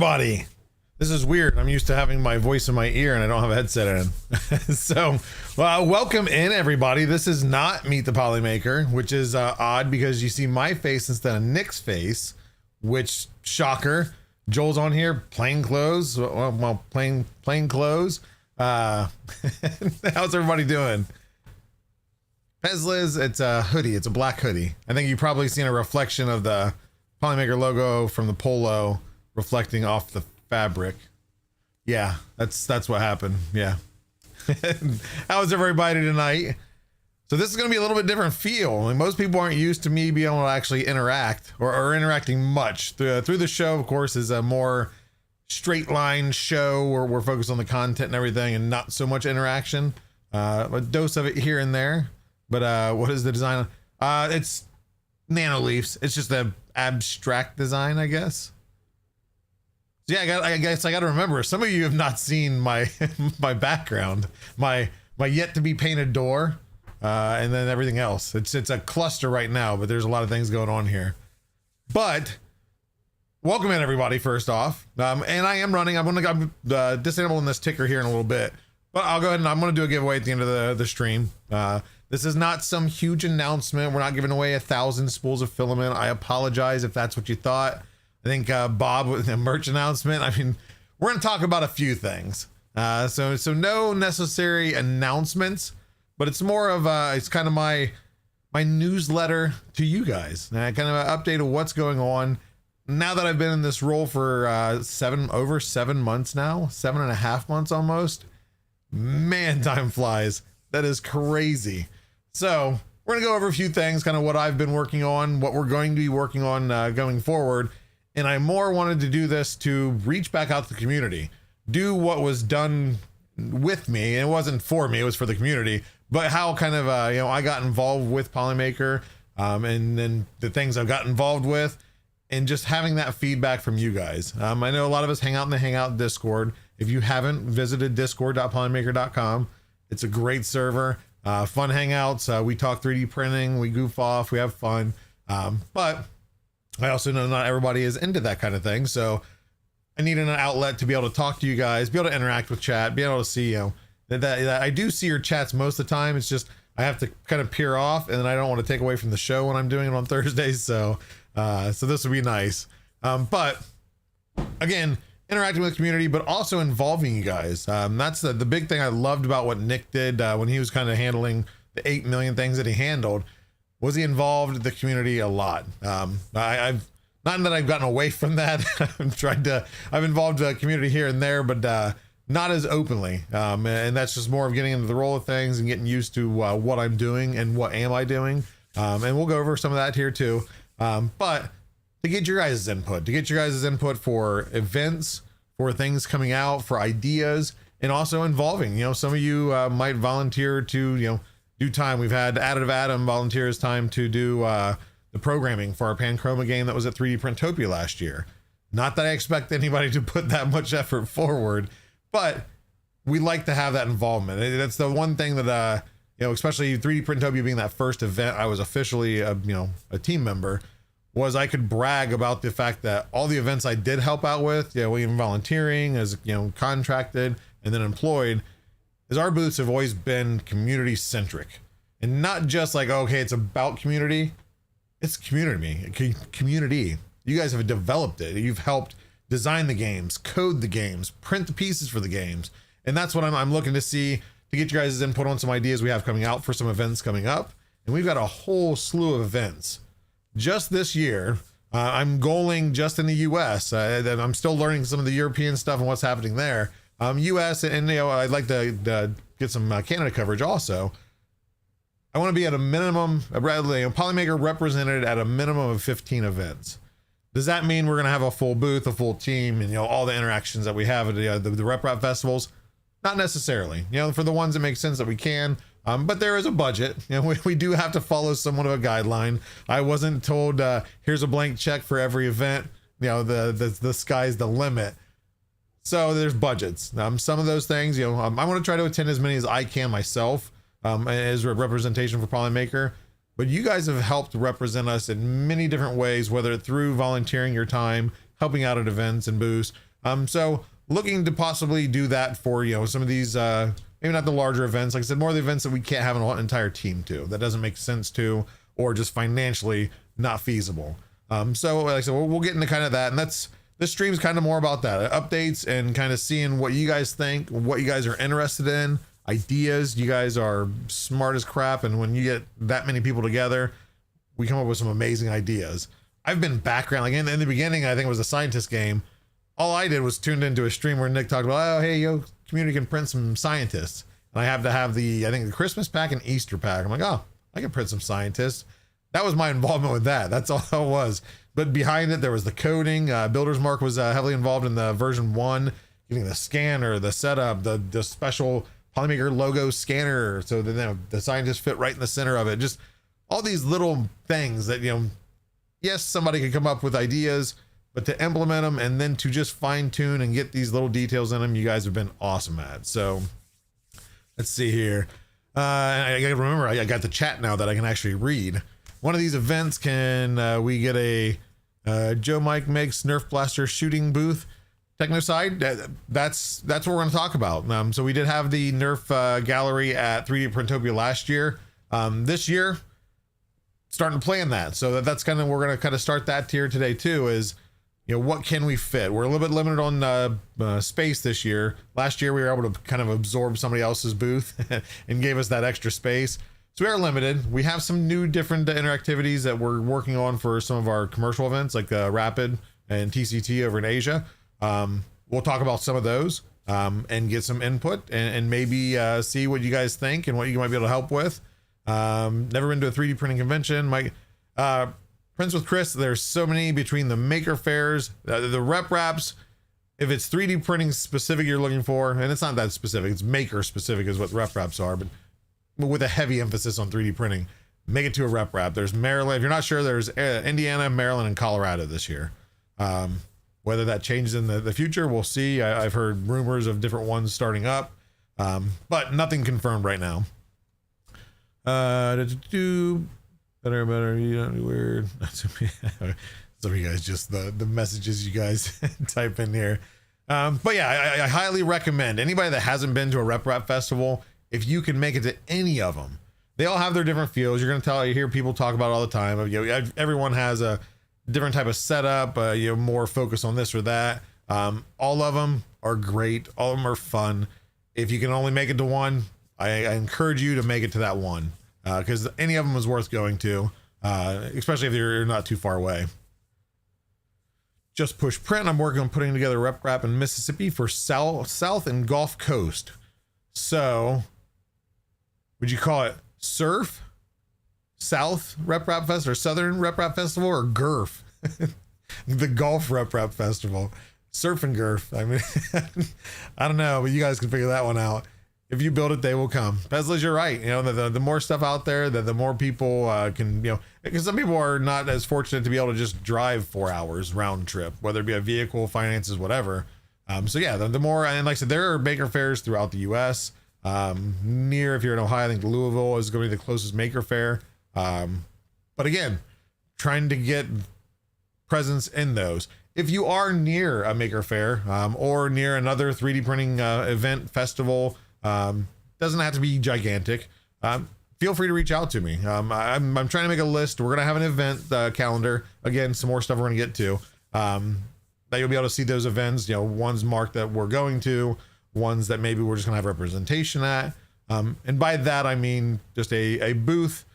everybody. This is weird. I'm used to having my voice in my ear and I don't have a headset in. So, welcome in everybody. This is not Meet the Polymaker, which is odd because you see my face instead of Nick's face, which, shocker. Joel's on here, plain clothes. Well, plain clothes. How's everybody doing? Pezliz, it's a hoodie. It's a black hoodie. I think you've probably seen a reflection of the Polymaker logo from the polo reflecting off the fabric. Yeah, that's what happened. Yeah. How's everybody tonight? So this is going to be a little bit different feel. I mean, most people aren't used to me being able to actually interact or interacting much. Through the show, of course, is a more straight line show where we're focused on the content and everything and not so much interaction. A dose of it here and there. But what is the design? It's Nanoleafs. It's just an abstract design, I guess. So yeah, I guess I got to remember. Some of you have not seen my my background, my yet to be painted door, and then everything else. It's a cluster right now, but there's a lot of things going on here. But welcome in everybody. First off, and I am running. I'm disabling this ticker here in a little bit, but I'll go ahead and I'm going to do a giveaway at the end of the stream. This is not some huge announcement. We're not giving away 1,000 spools of filament. I apologize if that's what you thought. I think Bob with a merch announcement. I mean, we're going to talk about a few things. So no necessary announcements, but it's more of it's kind of my newsletter to you guys. Kind of an update of what's going on. Now that I've been in this role for over 7 months now, 7.5 months almost. Man, time flies. That is crazy. So we're going to go over a few things, kind of what I've been working on, what we're going to be working on going forward. And I more wanted to do this to reach back out to the community, do what was done with me. And it wasn't for me, it was for the community, but how kind of, I got involved with Polymaker, and then the things I've got involved with and just having that feedback from you guys. I know a lot of us hang out in the Hangout Discord. If you haven't visited discord.polymaker.com, it's a great server, fun hangouts. We talk 3D printing, we goof off, we have fun. But I also know not everybody is into that kind of thing. So I need an outlet to be able to talk to you guys, be able to interact with chat, be able to see, that I do see your chats most of the time. It's just, I have to kind of peer off and then I don't want to take away from the show when I'm doing it on Thursdays. So this would be nice. But again, interacting with the community, but also involving you guys. That's the big thing I loved about what Nick did when he was kind of handling the 8 million things that he handled, was he involved the community a lot. I've not that I've gotten away from that. I've involved the community here and there, but not as openly. And that's just more of getting into the role of things and getting used to what I'm doing and what am I doing. And we'll go over some of that here too. But to get your guys' input, for events, for things coming out, for ideas, and also involving, some of you might volunteer to, do time. We've had Additive Adam volunteer his time to do the programming for our Panchroma game that was at 3D Printopia last year. Not that I expect anybody to put that much effort forward, but we like to have that involvement. That's the one thing that, especially 3D Printopia being that first event I was officially, a team member, was I could brag about the fact that all the events I did help out with, even volunteering as, contracted and then employed, is our booths have always been community centric and not just like, okay, it's about community. It's community. You guys have developed it. You've helped design the games, code the games, print the pieces for the games. And that's what I'm looking to see, to get you guys' input on some ideas we have coming out for some events coming up. And we've got a whole slew of events just this year. I'm goaling just in the US, and I'm still learning some of the European stuff and what's happening there. US and I'd like to get some Canada coverage also. I want to be at a minimum, Polymaker represented at a minimum of 15 events. Does that mean we're going to have a full booth, a full team, and all the interactions that we have at the Rep Rap festivals? Not necessarily. For the ones that make sense that we can. But there is a budget. We do have to follow somewhat of a guideline. I wasn't told here's a blank check for every event. The sky's the limit. So there's budgets. Some of those things, I want to try to attend as many as I can myself, as a representation for Polymaker. But you guys have helped represent us in many different ways, whether through volunteering your time, helping out at events and booths, So looking to possibly do that for, some of these, maybe not the larger events. Like I said, more of the events that we can't have an entire team to, that doesn't make sense to, or just financially not feasible. So like I said, we'll get into kind of that. And this stream's kind of more about that, updates and kind of seeing what you guys think, what you guys are interested in, ideas. You guys are smart as crap. And when you get that many people together, we come up with some amazing ideas. I've been background, like in the beginning, I think it was a scientist game. All I did was tuned into a stream where Nick talked about, oh, hey, community can print some scientists. And I have to have I think the Christmas pack and Easter pack. I'm like, oh, I can print some scientists. That was my involvement with that. That's all it was. But behind it, there was the coding. Builder's Mark was heavily involved in the version 1, getting the scanner, the setup, the special Polymaker logo scanner. So that the scientists fit right in the center of it. Just all these little things that, yes, somebody could come up with ideas, but to implement them and then to just fine tune and get these little details in them, you guys have been awesome at. So let's see here. I gotta remember, I got the chat now that I can actually read. One of these events, can we get a Joe Mike makes Nerf blaster shooting booth Technoside? That's what we're going to talk about. So we did have the Nerf gallery at 3D Printopia last year. This year, starting to plan that. So that's kind of, we're going to kind of start that tier today too, is, what can we fit? We're a little bit limited on space this year. Last year, we were able to kind of absorb somebody else's booth and gave us that extra space. So we are limited. We have some new different interactivities that we're working on for some of our commercial events, like Rapid and TCT over in Asia. We'll talk about some of those and get some input and maybe see what you guys think and what you might be able to help with. Never been to a 3D printing convention. Prints with Chris, there's so many between the maker fairs, the rep wraps. If it's 3D printing specific you're looking for, and it's not that specific, it's maker specific is what rep wraps are, but with a heavy emphasis on 3D printing, make it to a rep wrap. There's Maryland. If you're not sure, there's Indiana, Maryland, and Colorado this year. Whether that changes in the future, we'll see. I've heard rumors of different ones starting up, but nothing confirmed right now. Better, weird. Some of you guys, just the messages you guys type in here. But yeah, I highly recommend anybody that hasn't been to a Rep Rap Festival, if you can make it to any of them. They all have their different feels. You're going to hear people talk about it all the time. Everyone has a different type of setup, more focus on this or that. All of them are great. All of them are fun. If you can only make it to one, I encourage you to make it to that one, because any of them is worth going to, especially if you're not too far away. Just Push Print. I'm working on putting together Rep Rap in Mississippi for South and Gulf Coast. So would you call it Surf, South Rep Rap Fest, or Southern Rep Rap Festival, or GURF? The Gulf Rep Rap Festival. Surf and GURF. I mean, I don't know, but you guys can figure that one out. If you build it, they will come. Pesley's, you're right. The more stuff out there, the more people can, because some people are not as fortunate to be able to just drive 4 hours round trip, whether it be a vehicle, finances, whatever. So yeah, the more, and like I said, there are maker fairs throughout the U.S. Near, if you're in Ohio, I think Louisville is going to be the closest maker fair. But again, trying to get presence in those. If you are near a maker fair, or near another 3D printing event, festival, doesn't have to be gigantic, feel free to reach out to me. I'm trying to make a list. We're going to have an event calendar. Again, some more stuff we're going to get to, that you'll be able to see those events, ones marked that we're going to, ones that maybe we're just going to have representation at. And by that, I mean just a booth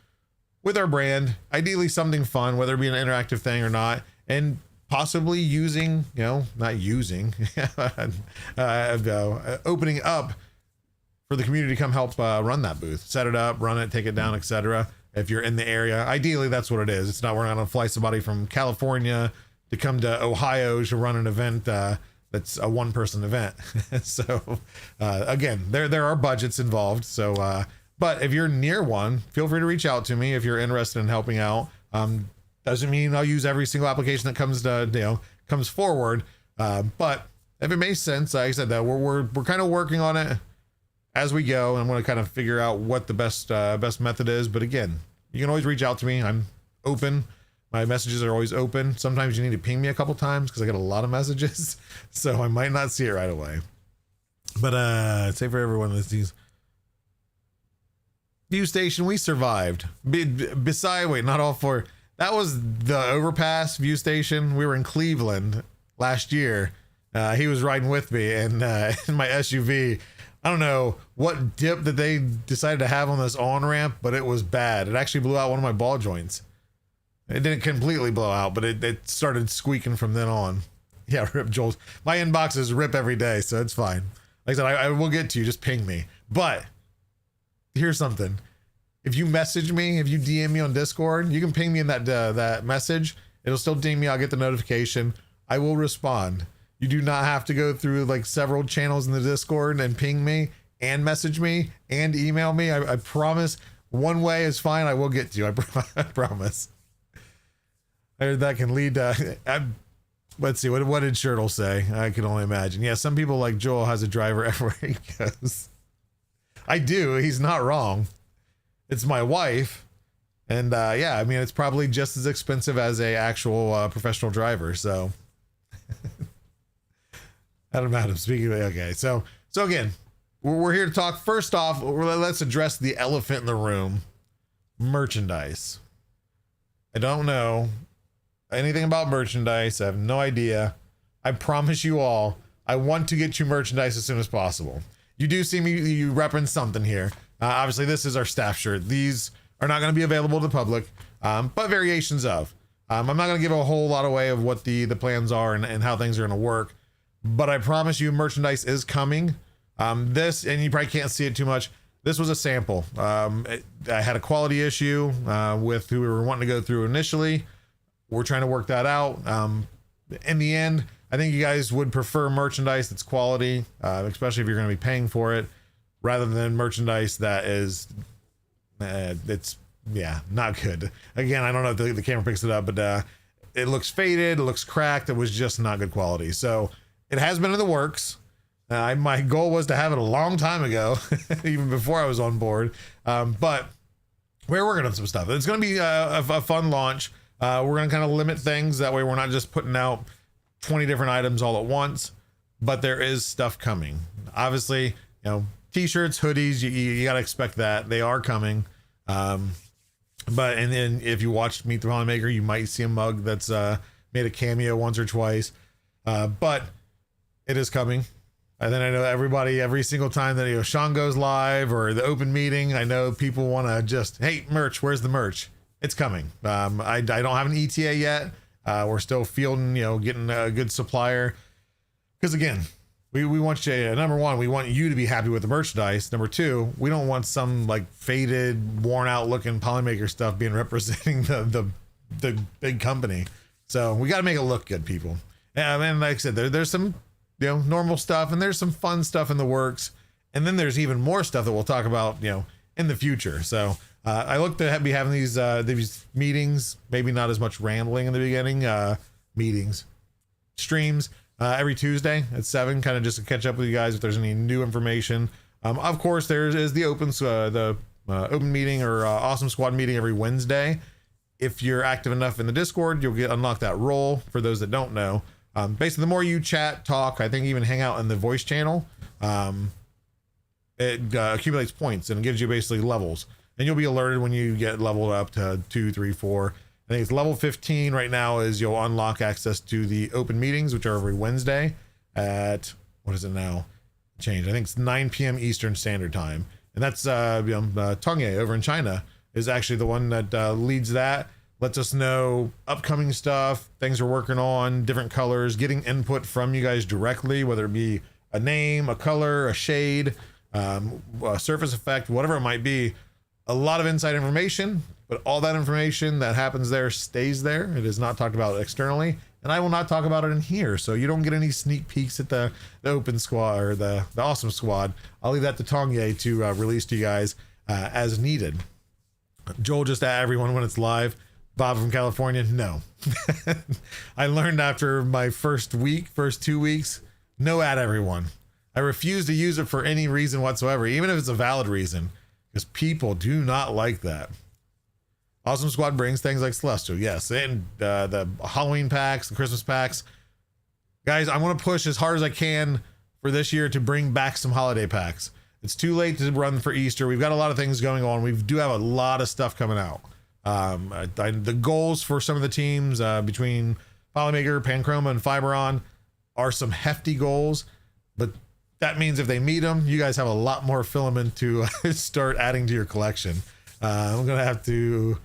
with our brand, ideally something fun, whether it be an interactive thing or not, and possibly using, not using, opening up for the community to come help run that booth, set it up, run it, take it down, etc. If you're in the area, ideally that's what it is. It's not, we're not going to fly somebody from California to come to Ohio to run an event that's a one-person event. So again, there are budgets involved. So, but if you're near one, feel free to reach out to me if you're interested in helping out. Doesn't mean I'll use every single application that comes forward. But if it makes sense, like I said, that we're kind of working on it as we go, and I'm going to kind of figure out what the best method is. But again, you can always reach out to me. I'm open. My messages are always open. Sometimes you need to ping me a couple times because I get a lot of messages, so I might not see it right away. But I'd say for everyone listening, View Station, we survived. Not all four. That was the overpass View Station. We were in Cleveland last year. He was riding with me, and in my SUV. I don't know what dip that they decided to have on this on-ramp, but it was bad. It actually blew out one of my ball joints. It didn't completely blow out, but it started squeaking from then on. Yeah, rip Joel's. My inboxes rip every day, so it's fine. Like I said, I will get to you. Just ping me. But here's something. If you message me, if you DM me on Discord, you can ping me in that message. It'll still ding me. I'll get the notification. I will respond. You do not have to go through like several channels in the Discord and ping me and message me and email me. I promise one way is fine. I will get to you. I promise. That can lead to, let's see, what did Shirtle say? I can only imagine. Yeah, some people like Joel has a driver everywhere he goes. I do. He's not wrong. It's my wife. And yeah, I mean, it's probably just as expensive as a actual professional driver. So Adam, speaking of, okay. So again, we're here to talk. First off, let's address the elephant in the room, merchandise. I don't know anything about merchandise. I have no idea. I promise you all, I want to get you merchandise as soon as possible. You do see me, you reference something here. Obviously this is our staff shirt. These are not going to be available to the public, but variations of. I'm not going to give a whole lot away of what the plans are and how things are going to work, but I promise you merchandise is coming. This, and you probably can't see it too much. This was a sample. I had a quality issue with who we were wanting to go through initially. We're trying to work that out. In the end, I think you guys would prefer merchandise that's quality, especially if you're going to be paying for it, rather than merchandise that is, it's, yeah, not good. Again, I don't know if the camera picks it up, but it looks faded, it looks cracked. It was just not good quality. So it has been in the works. My goal was to have it a long time ago, even before I was on board. But we're working on some stuff. It's going to be a fun launch. We're going to kind of limit things. That way we're not just putting out 20 different items all at once, but there is stuff coming. Obviously, you know, t-shirts, hoodies, you got to expect that. They are coming. But, and then if you watched Meet the Polymaker, you might see a mug that's made a cameo once or twice. But it is coming. And then I know everybody, every single time that, you know, Sean goes live or the open meeting, I know people want to just, hey, merch, where's the merch? It's coming. I don't have an ETA yet. We're still fielding, you know, getting a good supplier. Because again, we want you, number one, we want you to be happy with the merchandise. Number two, we don't want some like faded, worn out looking Polymaker stuff being representing the big company. So we got to make it look good, people. And like I said, there's some, you know, normal stuff, and there's some fun stuff in the works, and then there's even more stuff that we'll talk about, you know, in the future. So I look to be having these meetings, maybe not as much rambling in the beginning, meetings, streams every Tuesday at 7, kind of just to catch up with you guys if there's any new information. Of course, there is the open meeting or Awesome Squad meeting every Wednesday. If you're active enough in the Discord, you'll unlock that role. For those that don't know, basically the more you chat, talk, I think even hang out in the voice channel, it accumulates points and gives you basically levels, and you'll be alerted when you get leveled up to 2, 3, 4. I think it's level 15 right now is you'll unlock access to the open meetings, which are every Wednesday at, what is it now? Change. I think it's 9 p.m. Eastern Standard Time. And that's Tongye over in China is actually the one that leads that, lets us know upcoming stuff, things we're working on, different colors, getting input from you guys directly, whether it be a name, a color, a shade, a surface effect, whatever it might be. A lot of inside information, but all that information that happens there stays there. It is not talked about externally, and I will not talk about it in here, so you don't get any sneak peeks at the open squad or the awesome squad. I'll leave that to Tongye to release to you guys as needed. Joel, just at everyone when it's live. Bob from California, no. I learned after my first 2 weeks, no at everyone. I refuse to use it for any reason whatsoever, even if it's a valid reason, because people do not like that. Awesome Squad brings things like Celestial, yes, and the Halloween packs, the Christmas packs. Guys, I want to push as hard as I can for this year to bring back some holiday packs. It's too late to run for Easter. We've got a lot of things going on. We do have a lot of stuff coming out. The goals for some of the teams between Polymaker, Panchroma, and Fiberon are some hefty goals, but that means if they meet them, you guys have a lot more filament to start adding to your collection. I'm going to have to...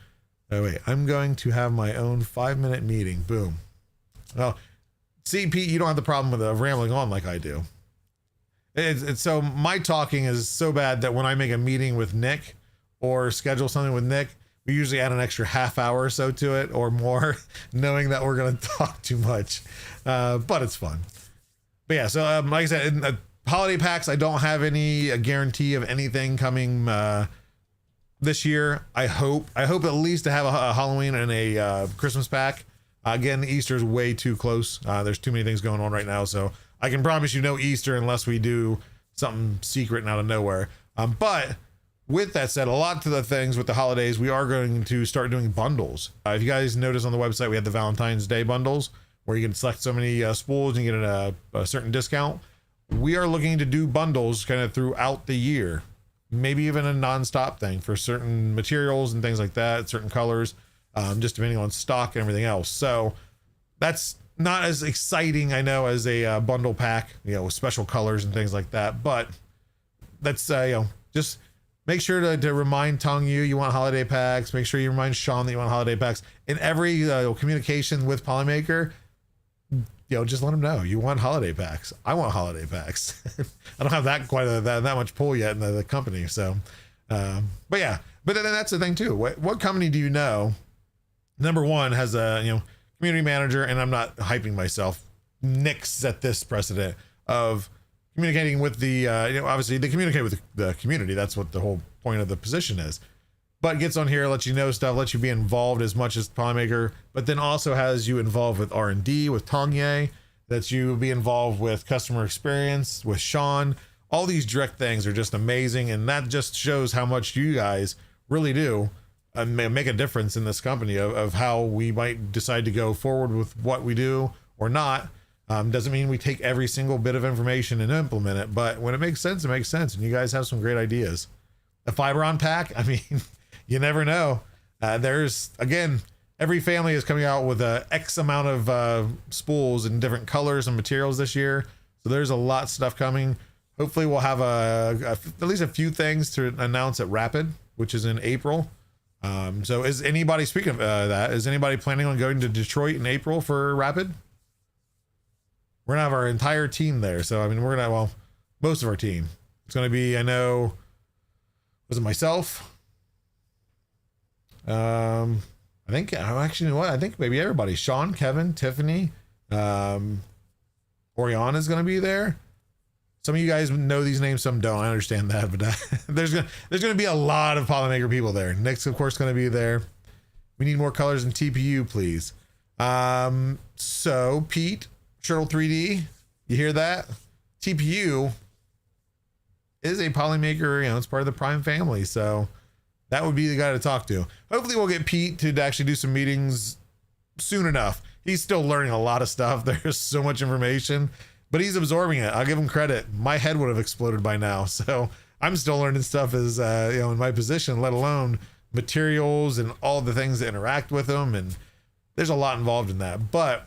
Oh, wait. I'm going to have my own 5-minute meeting. Boom. Well, see, Pete, you don't have the problem with rambling on like I do. It's so my talking is so bad that when I make a meeting with Nick or schedule something with Nick, we usually add an extra half hour or so to it or more, knowing that we're going to talk too much. But it's fun. But yeah, so like I said, in holiday packs, I don't have any guarantee of anything coming this year. I hope at least to have a Halloween and a Christmas pack. Again, Easter's way too close. There's too many things going on right now, so I can promise you no Easter unless we do something secret and out of nowhere. But with that said, a lot of the things with the holidays, we are going to start doing bundles. If you guys notice on the website, we have the Valentine's Day bundles where you can select so many spools and get a certain discount. We are looking to do bundles kind of throughout the year, maybe even a non-stop thing for certain materials and things like that, certain colors, just depending on stock and everything else. So that's not as exciting, I know, as a bundle pack, with special colors and things like that. But that's, just make sure to remind Tong Yu you want holiday packs. Make sure you remind Sean that you want holiday packs. In every communication with Polymaker, just let them know you want holiday packs. I want holiday packs. I don't have that much pull yet in the company. So, but yeah, but then that's the thing too. What company do you know? Number one has a, community manager, and I'm not hyping myself. Nick set this precedent of communicating with the, obviously they communicate with the community. That's what the whole point of the position is. But gets on here, lets you know stuff, lets you be involved as much as Polymaker, but then also has you involved with R&D, with Tongye, that you be involved with customer experience, with Sean. All these direct things are just amazing, and that just shows how much you guys really do make a difference in this company of how we might decide to go forward with what we do or not. Doesn't mean we take every single bit of information and implement it, but when it makes sense, it makes sense, and you guys have some great ideas. A Fiberon pack, I mean, you never know. There's, again, every family is coming out with X amount of spools in different colors and materials this year, so there's a lot of stuff coming. Hopefully we'll have at least a few things to announce at Rapid, which is in April. So is anybody, speaking of that, is anybody planning on going to Detroit in April for Rapid? We're gonna have our entire team there. So, I mean, most of our team. It's gonna be, I know, was it myself? I think, actually, you know what? I think maybe everybody. Sean, Kevin, Tiffany, Oriana is gonna be there. Some of you guys know these names, some don't. I understand that, but there's gonna be a lot of Polymaker people there. Nick's, of course, gonna be there. We need more colors in TPU, please. So Pete, Shuttle 3D, you hear that? TPU is a Polymaker, it's part of the Prime family, so that would be the guy to talk to. Hopefully we'll get Pete to actually do some meetings soon enough. He's still learning a lot of stuff. There's so much information, but he's absorbing it. I'll give him credit. My head would have exploded by now. So I'm still learning stuff as, in my position, let alone materials and all the things that interact with them. And there's a lot involved in that. But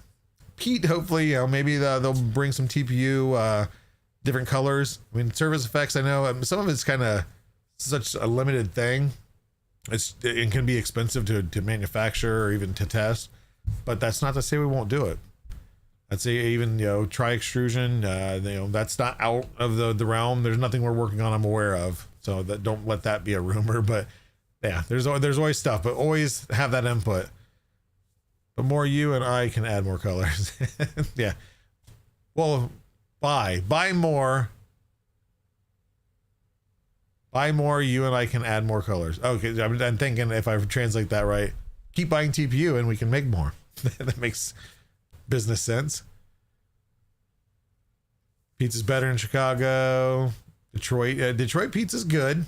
Pete, hopefully, maybe they'll bring some TPU, different colors. I mean, surface effects, I know some of it's kind of such a limited thing. It can be expensive to manufacture or even to test, but that's not to say we won't do it. I'd say even, try extrusion, that's not out of the realm. There's nothing we're working on I'm aware of. So that, don't let that be a rumor, but yeah, there's always stuff, but always have that input. But more you and I can add more colors. Yeah. Well, buy more. Buy more, you and I can add more colors. Okay, I'm thinking if I translate that right, keep buying TPU and we can make more. That makes business sense. Pizza's better in Chicago. Detroit pizza's good.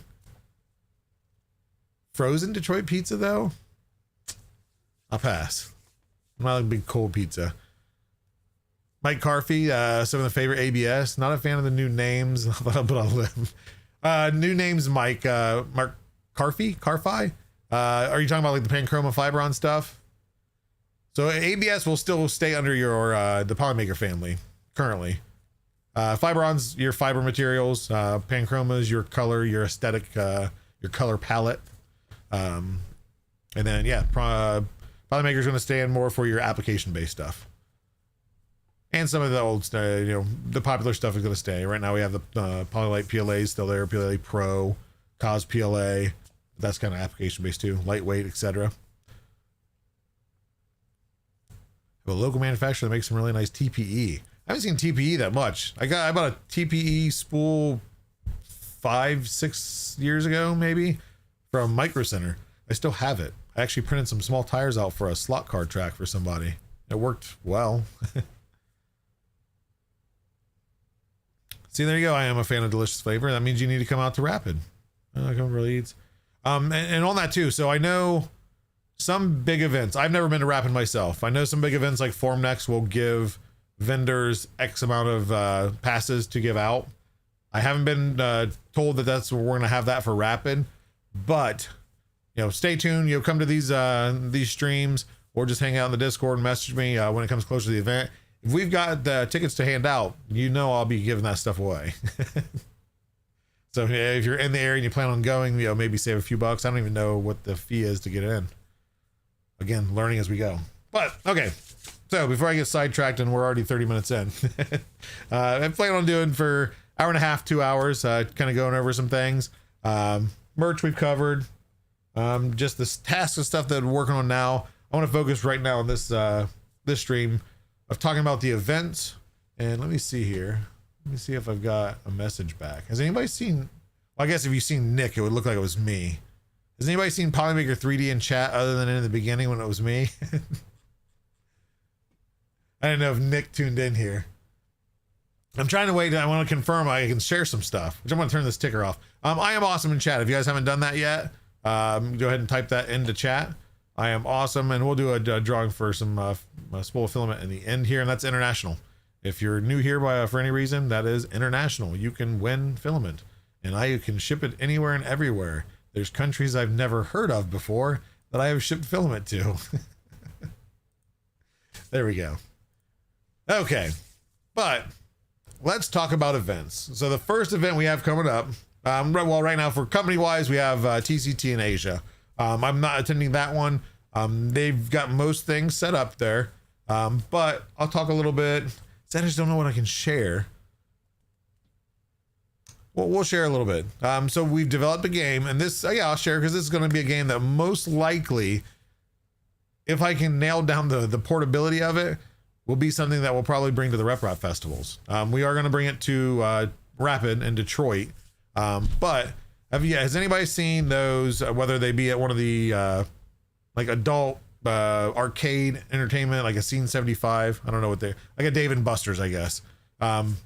Frozen Detroit pizza though, I'll pass. I'm not a big cold pizza. Mike Carfy, some of the favorite ABS. Not a fan of the new names, but I'll live. New names, Mike. Mark Carfy? Carfi? Are you talking about like the Panchroma Fiberon stuff? So ABS will still stay under your the Polymaker family currently. Fiberon's your fiber materials. Panchroma's your color, your aesthetic, your color palette. And then yeah, Polymaker's going to stand more for your application-based stuff. And some of the old, the popular stuff is going to stay. Right now we have the Polylite PLA still there, PLA Pro, Cos PLA. That's kind of application-based too, lightweight, etc. A local manufacturer that makes some really nice TPE. I haven't seen TPE that much. I bought a TPE spool 5-6 years ago, maybe, from Micro Center. I still have it. I actually printed some small tires out for a slot car track for somebody. It worked well. See, there you go. I am a fan of delicious flavor. That means you need to come out to Rapid. Come really eats. And on that too. So I know some big events. I've never been to Rapid myself. I know some big events like Formnext will give vendors X amount of passes to give out. I haven't been told that that's we're going to have that for Rapid, but stay tuned. Come to these streams or just hang out in the Discord and message me when it comes closer to the event. If we've got tickets to hand out, I'll be giving that stuff away. So if you're in the area and you plan on going, maybe save a few bucks. I don't even know what the fee is to get in. Again, learning as we go. But okay, so before I get sidetracked and we're already 30 minutes in, I plan on doing for hour and a half, 2 hours, kind of going over some things. Merch we've covered. Just this tasks and stuff that we're working on now. I want to focus right now on this stream of talking about the events. And let me see here. Let me see if I've got a message back. Has anybody seen, well, I guess if you've seen Nick, it would look like it was me. Has anybody seen Polymaker 3D in chat other than in the beginning when it was me? I didn't know if Nick tuned in here. I'm trying to wait. I want to confirm I can share some stuff, which I'm going to turn this ticker off. I am awesome in chat. If you guys haven't done that yet, go ahead and type that into chat. I am awesome. And we'll do a drawing for some spool filament in the end here. And that's international. If you're new here for any reason, that is international. You can win filament and I can ship it anywhere and everywhere. There's countries I've never heard of before that I have shipped filament to. There we go. Okay. But let's talk about events. So the first event we have coming up, right now for company wise, we have TCT in Asia. I'm not attending that one. They've got most things set up there. But I'll talk a little bit. I just don't know what I can share. Well, we'll share a little bit. So we've developed a game, and this, I'll share because this is going to be a game that most likely, if I can nail down the portability of it, will be something that we'll probably bring to the RepRap festivals. We are going to bring it to Rapid in Detroit. But has anybody seen those, whether they be at one of the like adult arcade entertainment, like a Scene 75, I don't know what they like, a Dave & Buster's, I guess,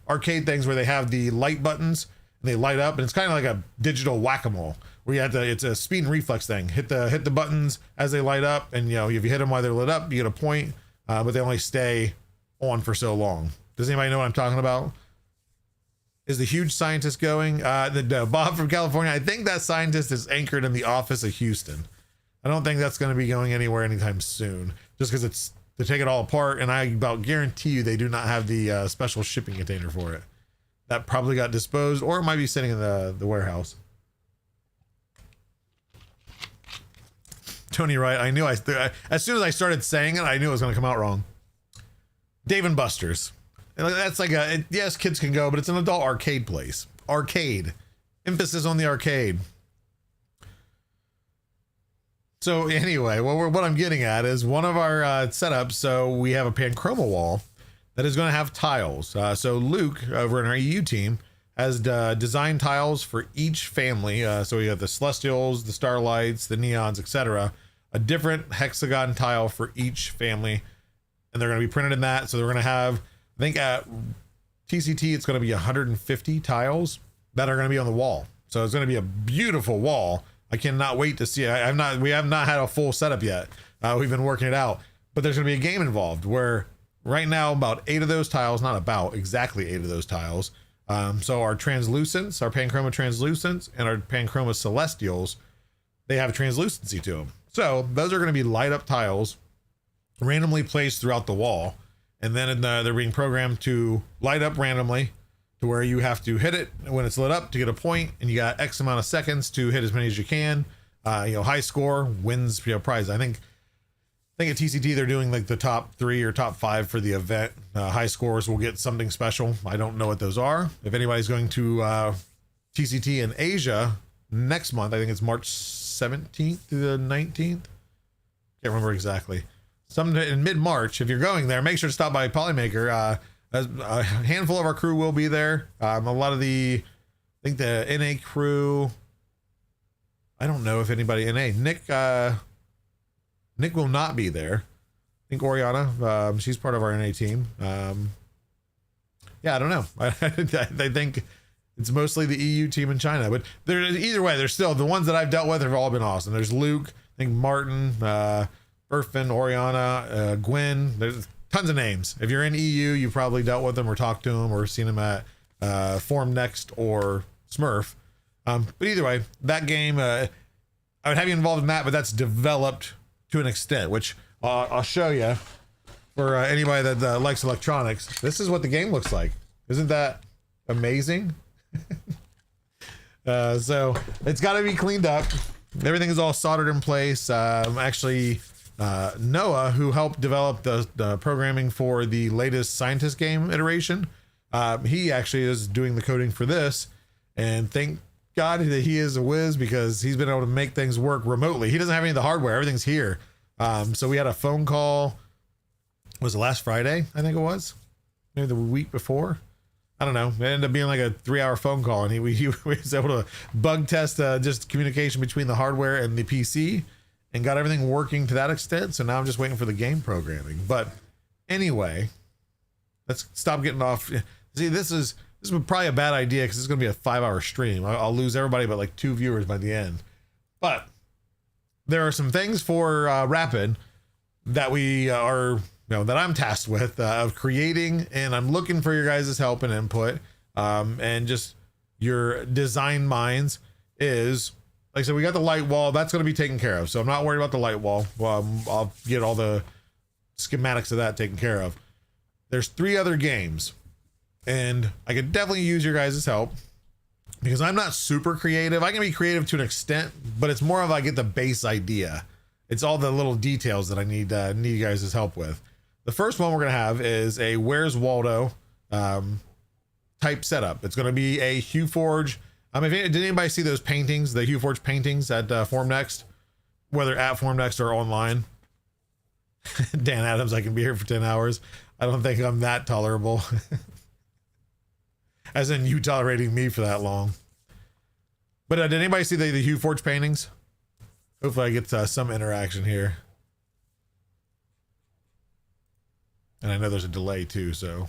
arcade things where they have the light buttons and they light up, and it's kind of like a digital whack-a-mole where you have to, it's a speed and reflex thing, hit the buttons as they light up, and if you hit them while they're lit up, you get a point, but they only stay on for so long. Does anybody know what I'm talking about? Is the huge scientist going? Bob from California, I think that scientist is anchored in the office of Houston. I don't think that's going to be going anywhere anytime soon, just because it's to take it all apart, and I about guarantee you they do not have the special shipping container for it. That probably got disposed, or it might be sitting in the warehouse. Tony Wright, I knew as soon as I started saying it, I knew it was going to come out wrong. Dave & Buster's. That's like yes, kids can go, but it's an adult arcade place. Arcade. Emphasis on the arcade. So anyway, what I'm getting at is one of our setups. So we have a Panchroma wall that is going to have tiles. So Luke over in our EU team has designed tiles for each family. So we have the Celestials, the Starlights, the Neons, etc. A different hexagon tile for each family, and they're going to be printed in that. So they're going to have, I think at TCT, it's going to be 150 tiles that are going to be on the wall. So it's going to be a beautiful wall. I cannot wait to see it. We have not had a full setup yet. We've been working it out, but there's going to be a game involved where right now about 8 of those tiles, not about, exactly 8 of those tiles. So our translucents, our Panchroma translucents, and our Panchroma celestials, they have a translucency to them. So those are going to be light up tiles randomly placed throughout the wall. And then they're being programmed to light up randomly to where you have to hit it when it's lit up to get a point, and you got X amount of seconds to hit as many as you can. High score wins, prize. I think at TCT they're doing like the top 3 or top 5 for the event. High scores will get something special. I don't know what those are. If anybody's going to TCT in Asia next month, I think it's March 17th to the 19th. Can't remember exactly. Some in mid-March. If you're going there, make sure to stop by Polymaker. A handful of our crew will be there. A lot of I think the NA crew. I don't know if anybody NA. Nick will not be there. I think Oriana, she's part of our NA team. Yeah, I don't know. I think it's mostly the EU team in China, but either way, they're still the ones that I've dealt with have all been awesome. There's Luke, I think Martin, Burfin, Oriana, Gwen. There's tons of names. If you're in EU, you probably dealt with them or talked to them or seen them at Form Next or Smurf. But either way, that game, I would have you involved in that, but that's developed to an extent, which I'll show you for anybody that likes electronics. This is what the game looks like. Isn't that amazing? So it's got to be cleaned up. Everything is all soldered in place. Actually, Noah, who helped develop the programming for the latest Scientist game iteration, he actually is doing the coding for this, and thank God that he is a whiz, because he's been able to make things work remotely. He doesn't have any of the hardware. Everything's here. So we had a phone call. Was it last Friday? I think it was. Maybe the week before. I don't know. It ended up being like a 3-hour phone call, and he was able to bug test just communication between the hardware and the PC, and got everything working to that extent. So now I'm just waiting for the game programming. But anyway, let's stop getting off. See, this is probably a bad idea because it's going to be a 5-hour stream. I'll lose everybody but like 2 viewers by the end. But there are some things for Rapid that we are, that I'm tasked with of creating, and I'm looking for your guys' help and input, and just your design minds. Is, like I said, we got the light wall that's going to be taken care of, so I'm not worried about the light wall. I'll get all the schematics of that taken care of. There's 3 other games, and I could definitely use your guys' help, because I'm not super creative. I can be creative to an extent, but it's more of I get the base idea. It's all the little details that I need you guys' help with. The first one we're going to have is a Where's Waldo type setup. It's going to be a HueForge. Did anybody see those paintings, the HueForge paintings at Formnext, whether at Formnext or online? Dan Adams, I can be here for 10 hours. I don't think I'm that tolerable. As in you tolerating me for that long. But did anybody see the HueForge paintings? Hopefully I get some interaction here. And I know there's a delay too, so.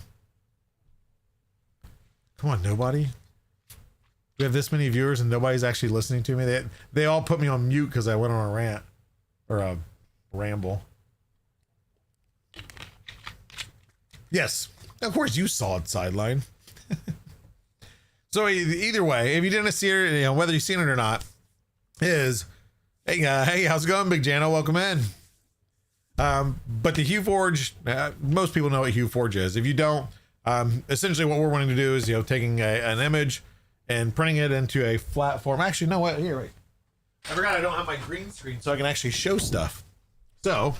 Come on, nobody? We have this many viewers and nobody's actually listening to me. They all put me on mute because I went on a rant. Or a ramble. Yes. Of course you saw it, Sideline. So either way, if you didn't see it, whether you've seen it or not, is, hey, how's it going, Big Jano? Welcome in. But the HueForge, most people know what HueForge is. If you don't, essentially what we're wanting to do is, taking an image and printing it into a flat form. Actually, no, what? Here, wait. I forgot I don't have my green screen, so I can actually show stuff. So,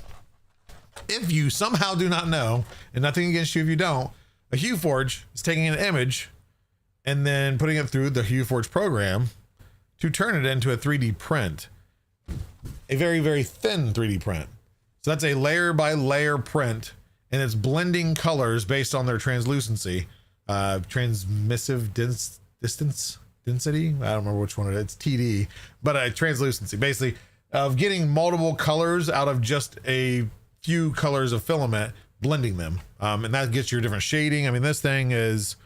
if you somehow do not know, and nothing against you if you don't, a HueForge is taking an image and then putting it through the HueForge program to turn it into a 3D print. A very, very thin 3D print. So that's a layer by layer print, and it's blending colors based on their translucency, transmissive density. I don't remember which one it is. It's TD, but translucency, basically, of getting multiple colors out of just a few colors of filament, blending them. And that gets your different shading. I mean, this was,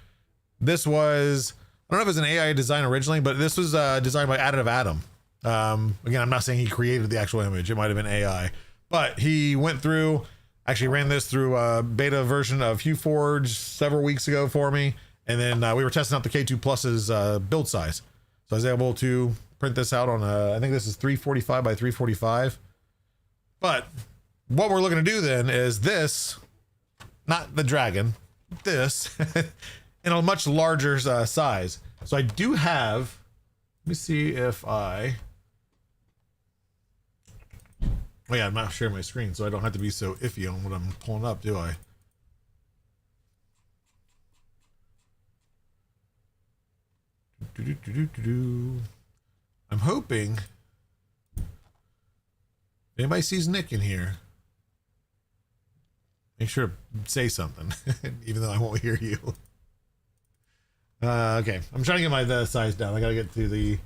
I don't know if it was an AI design originally, but this was designed by Additive Adam. Again, I'm not saying he created the actual image. It might have been AI. But he went through, actually ran this through a beta version of HueForge several weeks ago for me. And then we were testing out the K2 Plus's build size. So I was able to print this out on I think this is 345 by 345. But what we're looking to do then is this, not the dragon, this in a much larger size. So I do have, let me see if I, oh yeah, I'm not sharing my screen, so I don't have to be so iffy on what I'm pulling up, do I? I'm hoping anybody sees Nick in here, make sure to say something, even though I won't hear you. Okay, I'm trying to get my size down. I gotta get to the,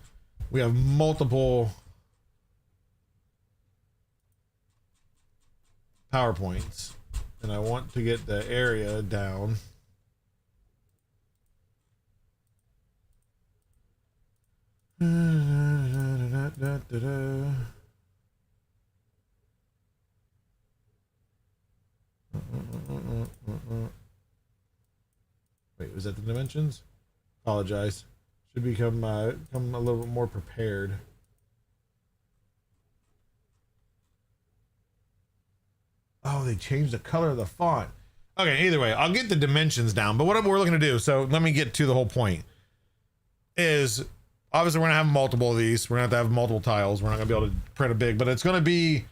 we have multiple PowerPoints, and I want to get the area down. Wait, was that the dimensions? Apologize. Should become come a little bit more prepared. Oh, they changed the color of the font. Okay, either way, I'll get the dimensions down. But what we're looking to do, so let me get to the whole point, is obviously we're gonna have multiple of these. We're gonna have to have multiple tiles. We're not gonna be able to print a big, but it's gonna be,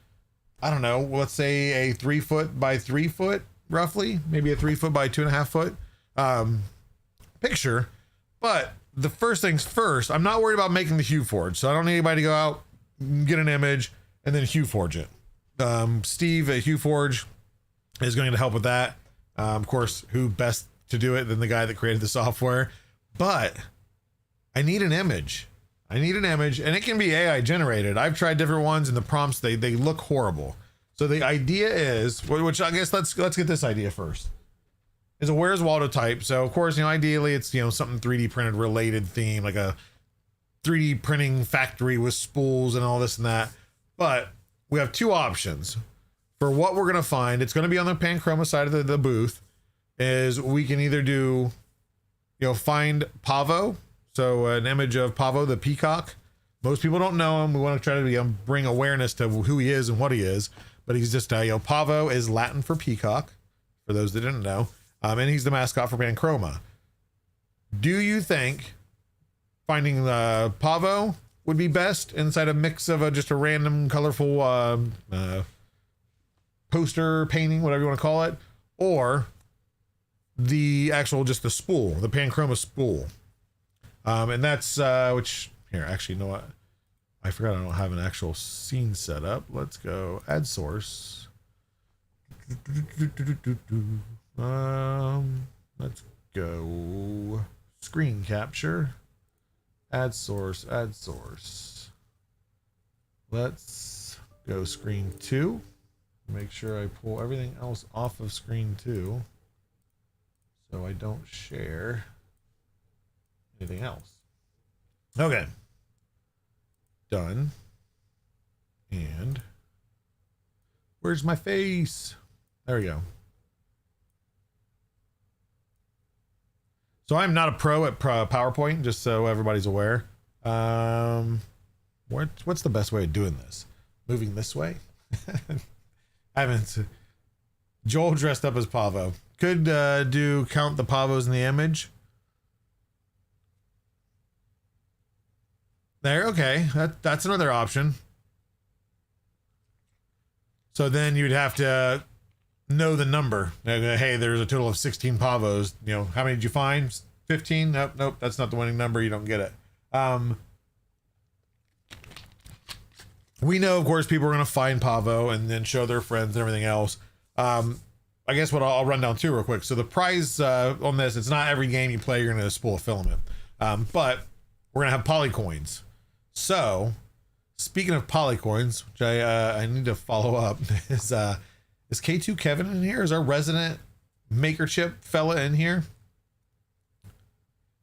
I don't know, let's say a 3 foot by 3 foot, roughly, maybe a 3 foot by 2.5 foot picture. But the first things first, I'm not worried about making the HueForge, so I don't need anybody to go out, get an image, and then HueForge it. Steve at HueForge is going to help with that. Of course, who best to do it than the guy that created the software? But I need an image. I need an image, and it can be AI generated. I've tried different ones, and the prompts, they look horrible. So the idea is, which I guess let's get this idea first, is a Where's Waldo type. So of course, ideally it's, something 3D printed related theme, like a 3D printing factory with spools and all this and that. But we have two options for what we're going to find. It's going to be on the Panchroma side of the booth. Is we can either do, find Pavo. So an image of Pavo the peacock. Most people don't know him. We want to try to bring awareness to who he is and what he is. But he's just, Pavo is Latin for peacock, for those that didn't know. And he's the mascot for Panchroma. Do you think finding the Pavo would be best inside a mix of just a random colorful poster painting, whatever you want to call it, or the actual, just the spool, the Panchroma spool? And that's which, here, actually, you know what, I forgot I don't have an actual scene set up. Let's go add source. Let's go screen capture, add source, add source. Let's go screen 2. Make sure I pull everything else off of screen 2 so I don't share anything else. Okay, done. And where's my face? There we go. So I'm not a pro at PowerPoint, just so everybody's aware. What's the best way of doing this? Moving this way? I haven't. Joel dressed up as Pavo. Could do count the Pavos in the image. There, okay. That's another option. So then you'd have to know the number. Hey, there's a total of 16 Pavos. How many did you find? 15? Nope, that's not the winning number. You don't get it. We know, of course, people are going to find Pavo and then show their friends and everything else. I guess what I'll run down too real quick. So the prize on this, it's not every game you play you're going to spool a filament. But we're going to have Polycoins. So speaking of Polycoins, which I need to follow up, is K2 Kevin in here? Is our resident maker chip fella in here?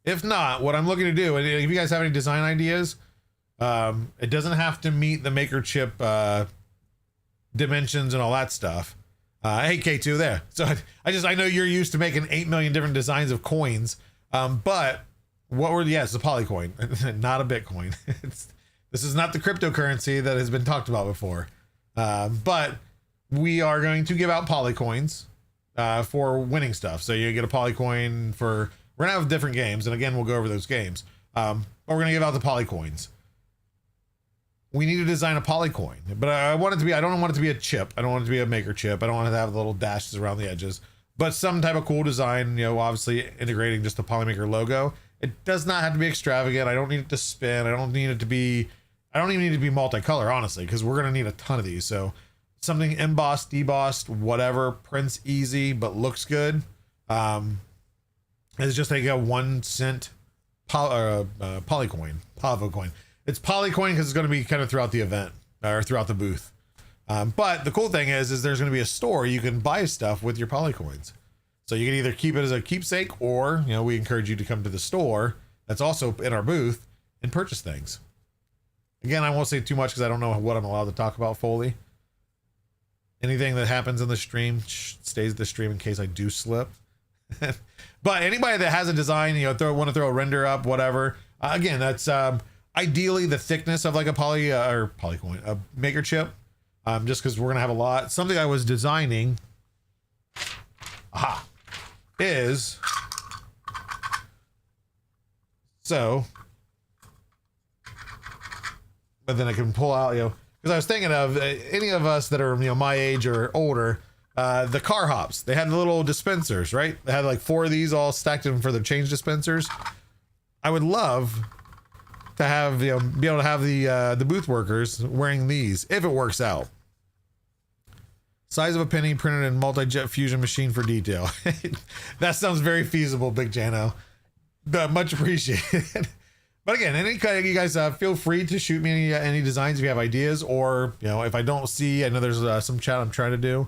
If not, what I'm looking to do, and if you guys have any design ideas, it doesn't have to meet the maker chip dimensions and all that stuff. Hey, K2 there. So I know you're used to making 8 million different designs of coins. But what were, it's a Polycoin, not a Bitcoin. This is not the cryptocurrency that has been talked about before. But we are going to give out Polycoins for winning stuff. So you get a Polycoin for, we're gonna have different games, and again, we'll go over those games. But we're gonna give out the Polycoins. We need to design a Polycoin, but I want it to be, I don't want it to be a chip. I don't want it to be a maker chip. I don't want it to have the little dashes around the edges, but some type of cool design, obviously integrating just the Polymaker logo. It does not have to be extravagant. I don't need it to spin. I don't even need it to be multicolor, honestly, because we're going to need a ton of these. So something embossed, debossed, whatever, prints easy, but looks good. It's just like a 1 cent Polycoin, Pavo coin. It's Polycoin because it's going to be kind of throughout the event or throughout the booth. But the cool thing is there's going to be a store you can buy stuff with your Polycoins. So you can either keep it as a keepsake, or we encourage you to come to the store that's also in our booth and purchase things. Again, I won't say too much because I don't know what I'm allowed to talk about fully. Anything that happens in the stream stays in the stream in case I do slip. But anybody that has a design, want to throw a render up, whatever. Again, that's ideally the thickness of like a Polycoin, a maker chip. Just because we're gonna have a lot. Something I was designing is so, but then I can pull out, because I was thinking of any of us that are my age or older, the car hops. They had the little dispensers, right? They had like 4 of these all stacked in for the change dispensers. I would love to have be able to have the booth workers wearing these if it works out. Size of a penny, printed in multi-jet fusion machine for detail. That sounds very feasible, Big Jano. Much appreciated. But again, any kind of you guys feel free to shoot me any designs if you have ideas, or if I don't see, I know there's some chat I'm trying to do.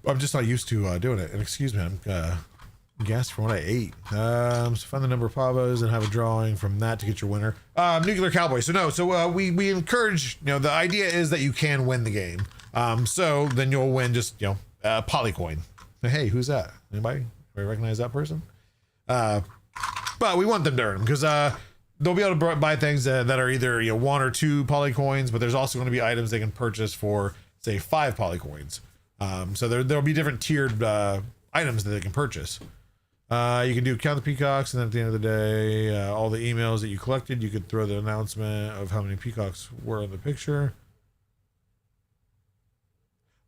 I'm just not used to doing it. And excuse me, I'm gassed from what I ate. So find the number of pavos and have a drawing from that to get your winner. Nuclear Cowboy. So we encourage, the idea is that you can win the game. So then you'll win just, Polycoin. Hey, who's that? Anybody recognize that person? But we want them to earn them because they'll be able to buy things that are either 1 or 2 Polycoins, but there's also going to be items they can purchase for, say, 5 Polycoins. So there'll be different tiered items that they can purchase. You can do count the peacocks, and then at the end of the day, all the emails that you collected, you could throw the announcement of how many peacocks were in the picture.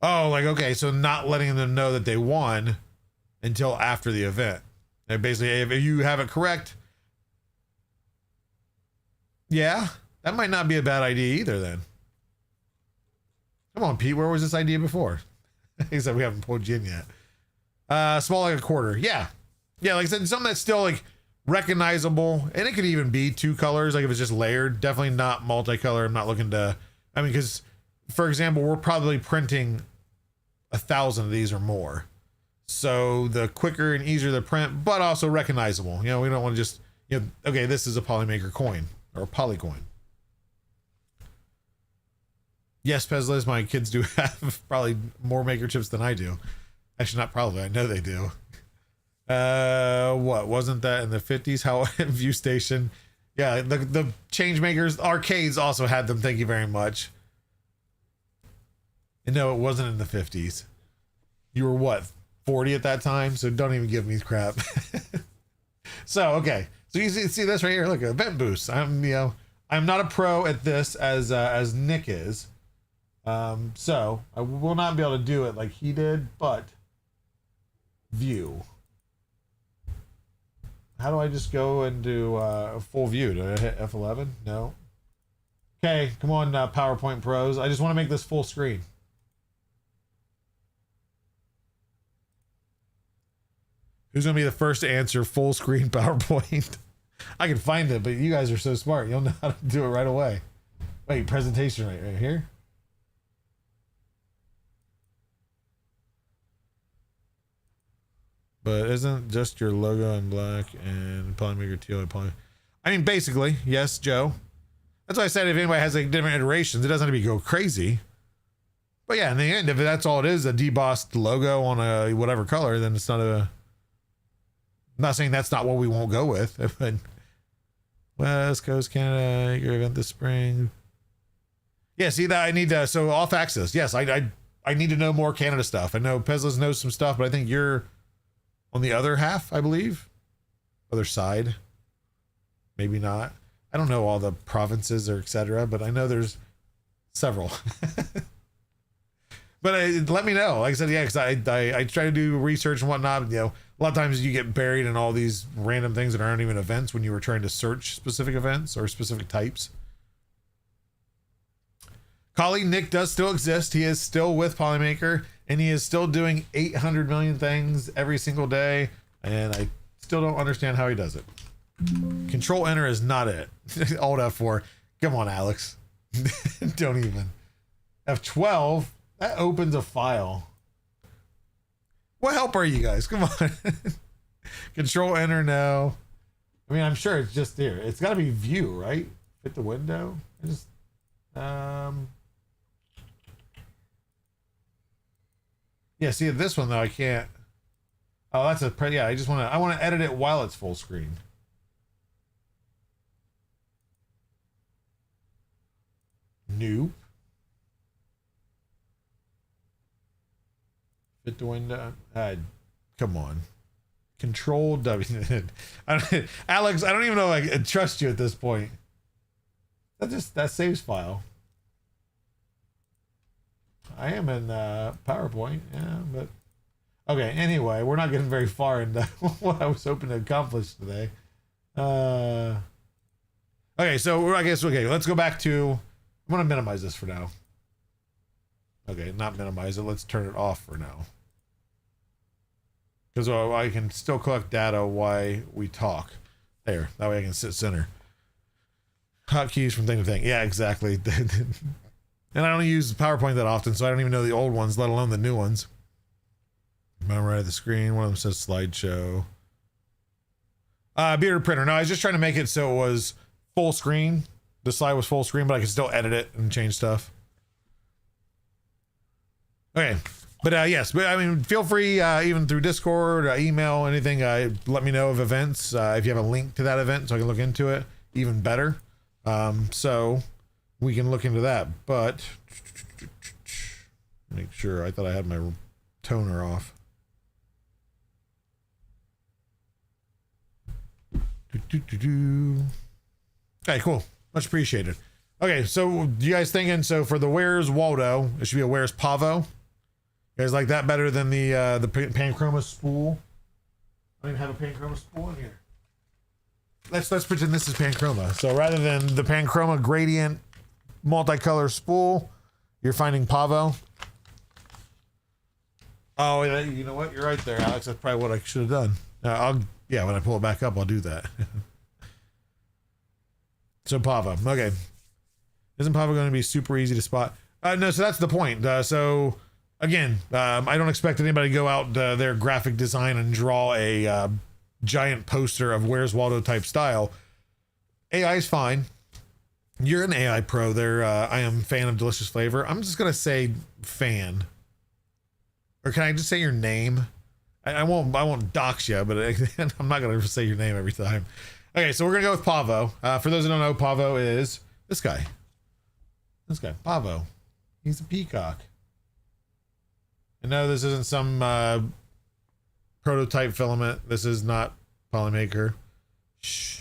Oh, okay, so not letting them know that they won until after the event. And basically, if you have it correct, yeah, that might not be a bad idea either then. Come on, Pete, where was this idea before? He said we haven't pulled you in yet. Small like a quarter. Yeah, like I said, something that's still recognizable, and it could even be 2 colors, if it's just layered. Definitely not multicolor. I'm not looking to, because for example, we're probably printing 1,000 of these or more, so the quicker and easier the print, but also recognizable. We don't want to just, okay, this is a Polymaker coin or a Polycoin. Yes, Pezlis, my kids do have probably more maker chips than I do. Actually, not probably, I know they do. What wasn't that in the 50s? How View Station? Yeah, the change makers arcades also had them. Thank you very much. And no, it wasn't in the 50s. You were what, 40 at that time? So don't even give me crap. So okay, so you see this right here. Look, event boost. I'm not a pro at this as Nick is. So I will not be able to do it like he did, but view. How do I just go and do a full view? Do I hit F11? No. Okay, come on, PowerPoint pros. I just want to make this full screen. Who's going to be the first to answer full screen PowerPoint? I can find it, but you guys are so smart. You'll know how to do it right away. Wait, presentation right here. But isn't just your logo in black and Polymaker teal and poly? I mean, basically, yes, Joe. That's why I said if anybody has different iterations, it doesn't have to be go crazy. But yeah, in the end, if that's all it is, a debossed logo on a whatever color, then it's not a. I'm not saying that's not what we won't go with. But West Coast Canada, your event this spring. Yeah, see that I need to. So off axis. Yes, I need to know more Canada stuff. I know Pezlas knows some stuff, but I think you're on the other half, I believe. Other side. Maybe not. I don't know all the provinces or etc., but I know there's several. But let me know. Like I said, yeah, because I try to do research and whatnot. You know, a lot of times you get buried in all these random things that aren't even events when you were trying to search specific events or specific types. Colleague Nick does still exist. He is still with Polymaker, and he is still doing 800 million things every single day, and I still don't understand how he does it. Control Enter is not it. Alt F4. Come on, Alex. Don't even. F12. That opens a file. What help are you guys? Come on. Control Enter now. I mean, I'm sure it's just here. It's got to be view, right? Fit the window. I just yeah, see this one though I can't. Oh, that's a yeah, I want to edit it while it's full screen. Nope. Fit the window. Come on. Control W. Alex, I don't even know if I trust you at this point. That saves file. I am in PowerPoint, yeah, but okay. Anyway, we're not getting very far into what I was hoping to accomplish today. Okay, so I guess let's go back to. I'm gonna minimize this for now. Okay, not minimize it. Let's turn it off for now. Because I can still collect data while we talk. There, that way I can sit center. Hotkeys from thing to thing. Yeah, exactly. And I don't use PowerPoint that often, so I don't even know the old ones, let alone the new ones. I'm right at the screen. One of them says slideshow. Bearded printer. No, I was just trying to make it so it was full screen. The slide was full screen, but I could still edit it and change stuff. Okay. But yes, but I mean, feel free, even through Discord, email, anything, let me know of events. If you have a link to that event so I can look into it, even better. So we can look into that. But make sure, I thought I had my toner off. Okay, cool. Much appreciated. Okay, so you guys thinking, so for the Where's Waldo, it should be a Where's Pavo? You guys like that better than the Panchroma spool? I don't even have a Panchroma spool in here. Let's pretend this is Panchroma. So rather than the Panchroma gradient multicolor spool, you're finding Pavo. Oh, you know what? You're right there, Alex. That's probably what I should have done. Yeah, when I pull it back up, I'll do that. So Pavo, okay. Isn't Pavo going to be super easy to spot? No, so that's the point. So again, I don't expect anybody to go out their graphic design and draw a giant poster of Where's Waldo type style. AI is fine. You're an AI pro there. I am fan of Delicious Flavor. I'm just going to say fan. Or can I just say your name? I won't dox you, but I'm not going to say your name every time. Okay, so we're going to go with Pavo. For those who don't know, Pavo is this guy. This guy, Pavo. He's a peacock. And no, this isn't some prototype filament. This is not Polymaker. Shh.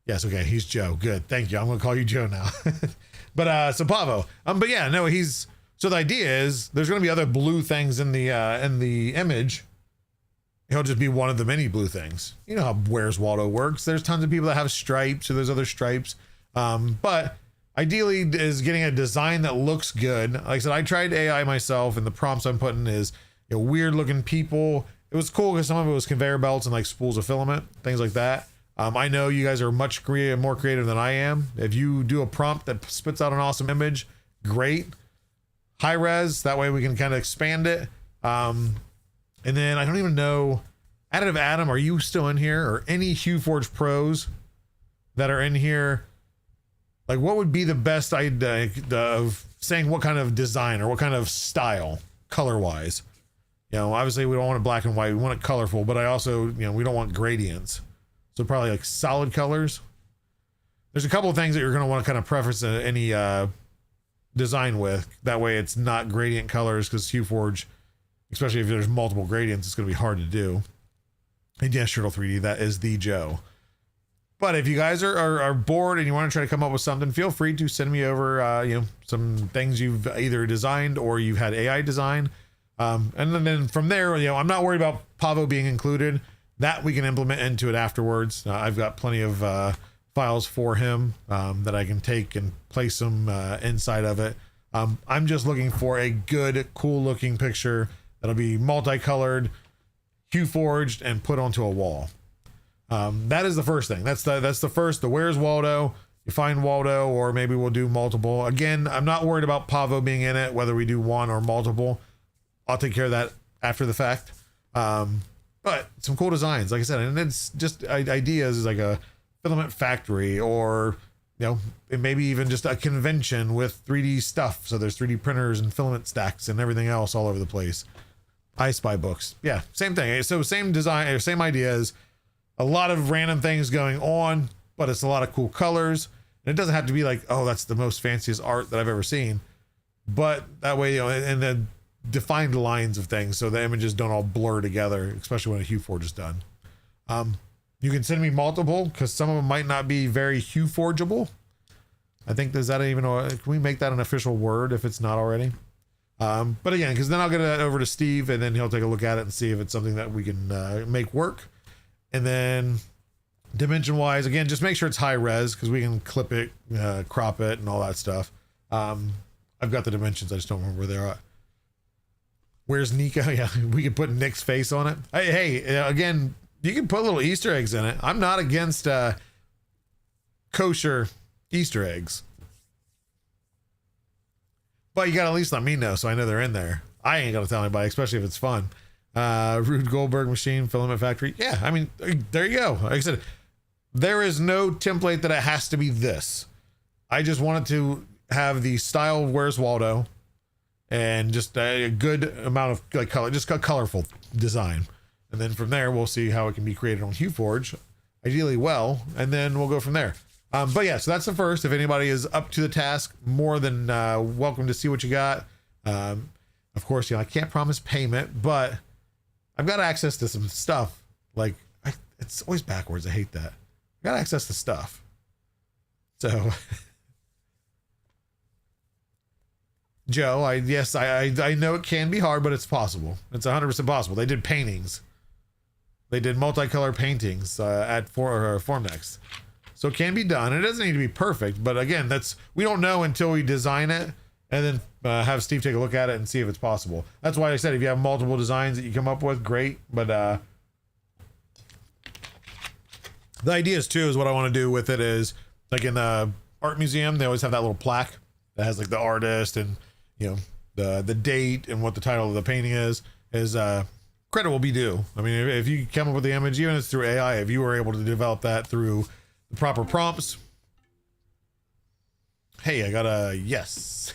Yes, okay, he's Joe. Good, thank you. I'm gonna call you Joe now. But so Pavo. But yeah, no, he's. So the idea is there's gonna be other blue things in the image. He'll just be one of the many blue things. You know how Where's Waldo works. There's tons of people that have stripes, or there's other stripes. But ideally is getting a design that looks good. Like I said, I tried AI myself, and the prompts I'm putting is weird looking people. It was cool because some of it was conveyor belts and like spools of filament, things like that. I know you guys are much more creative than I am. If you do a prompt that spits out an awesome image, great. High res, that way we can kind of expand it. And then I don't even know, Additive Adam, are you still in here? Or any HueForge Pros that are in here? like what would be the best idea of saying what kind of design or what kind of style color wise? You know, obviously we don't want it black and white. We want it colorful, but I also, you know, we don't want gradients. So probably like solid colors. There's a couple of things that you're going to want to kind of preface any design with. That way it's not gradient colors, because HueForge, especially if there's multiple gradients, it's going to be hard to do. And yes, Turtle 3D, that is the Joe. But if you guys are bored and you want to try to come up with something, feel free to send me over, you know, some things you've either designed or you've had AI design. And then from there, you know, I'm not worried about Pavo being included. That we can implement into it afterwards. I've got plenty of files for him that I can take and place them inside of it. I'm just looking for a good, cool looking picture that'll be multicolored, HueForged, and put onto a wall. That is the first thing. That's the first. The Where's Waldo? You find Waldo, or maybe we'll do multiple. Again, I'm not worried about Pavo being in it, whether we do one or multiple. I'll take care of that after the fact. But some cool designs, like I said, and it's just ideas is like a filament factory, or you know, maybe even just a convention with 3D stuff. So there's 3D printers and filament stacks and everything else all over the place. I Spy books, yeah, same thing. So same design, same ideas. A lot of random things going on, but it's a lot of cool colors. And it doesn't have to be like, oh, that's the most fanciest art that I've ever seen. But that way, you know, and the defined lines of things, so the images don't all blur together, especially when a HueForge is done. You can send me multiple, because some of them might not be very HueForgeable. I think, does that even, can we make that an official word if it's not already? But again, because then I'll get it over to Steve, and then he'll take a look at it and see if it's something that we can make work. And then dimension wise, again, just make sure it's high res, because we can clip it, crop it, and all that stuff. I've got the dimensions, I just don't remember where they're at. Where's Nico? Yeah, we can put Nick's face on it. Hey, again, you can put little Easter eggs in it. I'm not against kosher Easter eggs, but you gotta at least let me know so I know they're in there. I ain't gonna tell anybody, especially if it's fun. Rube Goldberg machine, filament factory. Yeah, I mean, there you go. Like I said, there is no template that it has to be this. I just wanted to have the style of Where's Waldo, and just a good amount of like color, just a colorful design. And then from there, we'll see how it can be created on HueForge, ideally well, and then we'll go from there. But yeah, so that's the first. If anybody is up to the task, more than welcome to see what you got. Of course, you know, I can't promise payment, but I've got access to some stuff. Like, it's always backwards. I hate that. I've got access to stuff. So... Joe, I know it can be hard, but it's possible. It's 100% possible. They did paintings. They did multicolor paintings at Formnext. So it can be done. It doesn't need to be perfect, but again, we don't know until we design it, and then have Steve take a look at it and see if it's possible. That's why I said if you have multiple designs that you come up with, great. But the ideas too is what I want to do with it is, like in the art museum, they always have that little plaque that has like the artist and, you know, the date and what the title of the painting is credit will be due. I mean, if you come up with the image, even if it's through AI, if you were able to develop that through the proper prompts. Hey, I got a yes.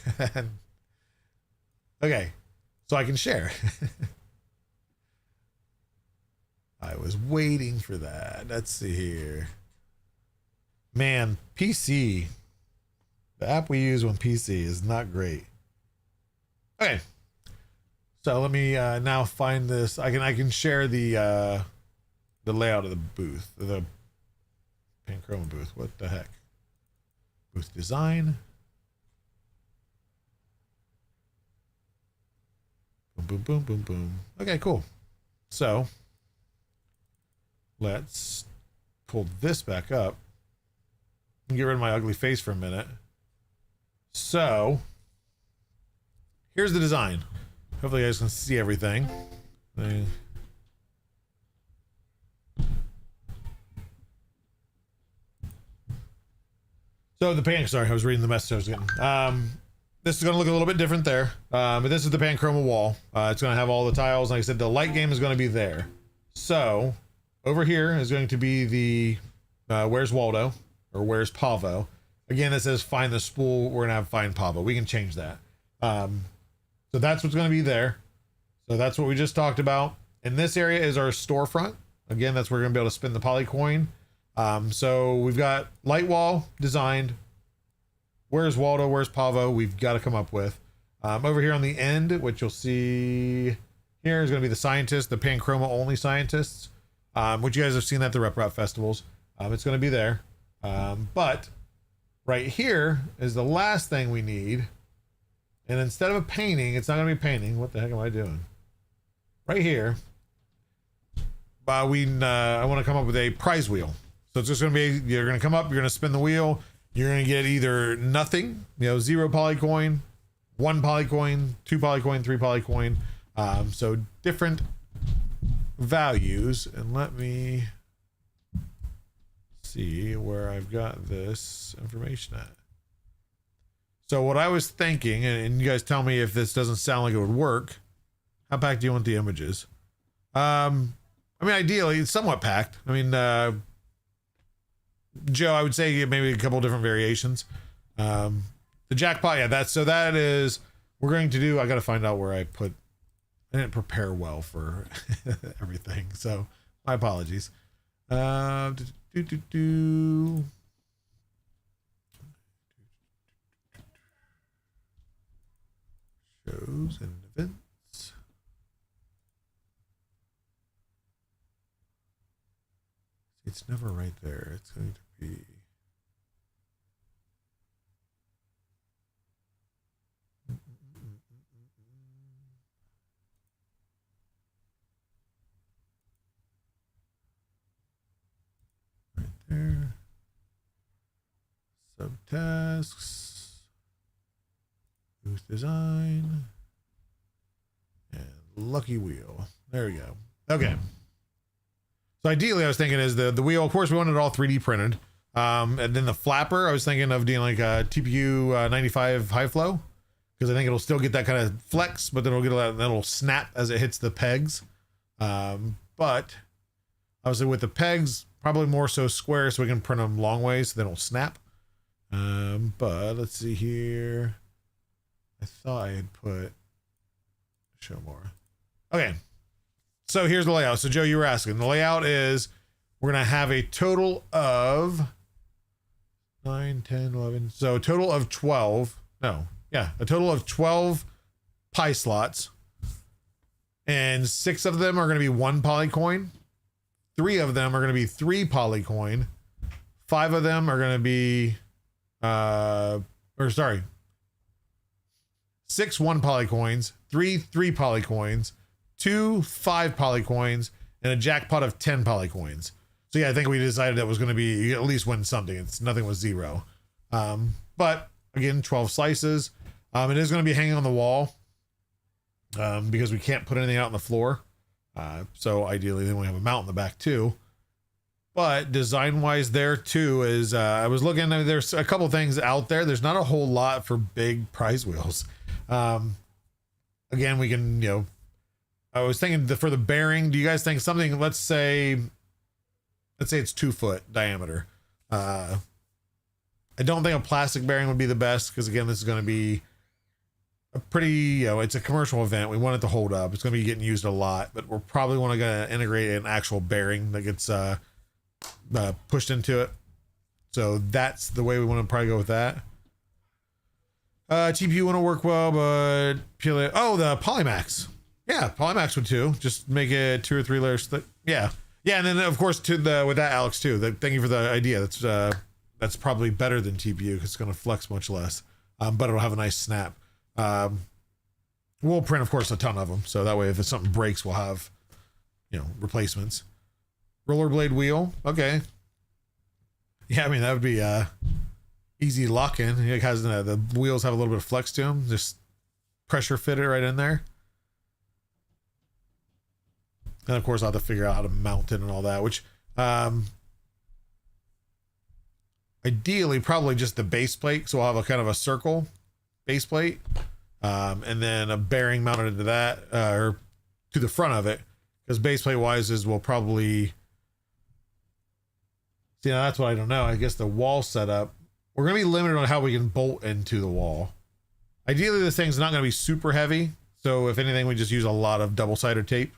Okay, so I can share. I was waiting for that. Let's see here. Man, PC. The app we use on PC is not great. Okay, so let me now find this. I can share the layout of the booth, the Panchroma booth. What the heck? Booth design. Boom, boom, boom, boom, boom. Okay, cool. So let's pull this back up and get rid of my ugly face for a minute. So here's the design. Hopefully you guys can see everything. So the pan, sorry, I was reading the message I was getting. This is going to look a little bit different there. But this is the Panchroma wall. It's going to have all the tiles. Like I said, the light game is going to be there. So over here is going to be the Where's Waldo or Where's Pavo. Again, it says find the spool. We're gonna have find Pavo. We can change that. So that's what's gonna be there. So that's what we just talked about. And this area is our storefront. Again, that's where we're gonna be able to spin the Polycoin. So we've got light wall designed. Where's Waldo? Where's Pavo? We've got to come up with. Over here on the end, which you'll see here, is going to be the scientists, the Panchroma only scientists, which you guys have seen at the Rep Rap festivals. It's going to be there. But right here is the last thing we need. And instead of a painting, it's not going to be painting. What the heck am I doing? Right here, I want to come up with a prize wheel. So it's just going to be, you're going to come up, you're going to spin the wheel. You're going to get either nothing, 0 Polycoin, 1 Polycoin, 2 Polycoin, 3 Polycoin. So different values. And let me see where I've got this information at. So what I was thinking, and you guys tell me if this doesn't sound like it would work. How packed do you want the images? I mean, ideally, it's somewhat packed. I mean, Joe, I would say maybe a couple different variations. The jackpot, yeah, that is, we're going to do, I got to find out where I didn't prepare well for everything. So my apologies. Shows and events. It's never right there. It's going to be. Right there. Subtasks. Booth design. And lucky wheel. There we go. Okay. So ideally, I was thinking is the wheel. Of course, we wanted it all 3D printed. And then the flapper, I was thinking of doing like a TPU 95 high flow, because I think it'll still get that kind of flex, but then it'll get a little snap as it hits the pegs. But obviously with the pegs, probably more so square, so we can print them long ways, so they don't snap. But let's see here. I thought I had put show more. Okay. So here's the layout. So Joe, you were asking. The layout is we're going to have a total of 9, 10, 11. So a total of 12. No. Yeah. A total of 12 pie slots. And 6 of them are going to be 1 Polycoin. 3 of them are going to be 3 Polycoin. 5 of them are going to be, 6 1 Polycoins, 3 3 Polycoins, 2 5 Polycoins, and a jackpot of 10 Polycoins. So yeah, I think we decided that was going to be at least win something. It's nothing was 0. But again, 12 slices. It is going to be hanging on the wall because we can't put anything out on the floor. So ideally, then we have a mount in the back too. But design wise there too is I was looking, there's a couple things out there. There's not a whole lot for big prize wheels. Again, we can, I was thinking for the bearing, do you guys think something, let's say it's 2 foot diameter. I don't think a plastic bearing would be the best, because again, this is going to be a pretty, it's a commercial event. We want it to hold up. It's going to be getting used a lot, but we're probably going to integrate an actual bearing that gets pushed into it. So that's the way we want to probably go with that. TPU want to work well, but the Polymax. Yeah, Polymax would too. Just make it 2 or 3 layers thick. Yeah. And then of course with that, Alex too. Thank you for the idea. That's probably better than TPU because it's going to flex much less, but it'll have a nice snap. We'll print, of course, a ton of them, so that way if something breaks, we'll have replacements. Rollerblade wheel. Okay. Yeah, I mean that would be easy lock-in. It has the wheels have a little bit of flex to them. Just pressure fit it right in there. And of course, I'll have to figure out how to mount it and all that, which ideally probably just the base plate. So I'll have a kind of a circle base plate, and then a bearing mounted into that, or to the front of it, because base plate wise is we'll probably see. Now that's what I don't know. I guess the wall setup. we're going to be limited on how we can bolt into the wall. Ideally, this thing's not going to be super heavy. So if anything, we just use a lot of double-sided tape.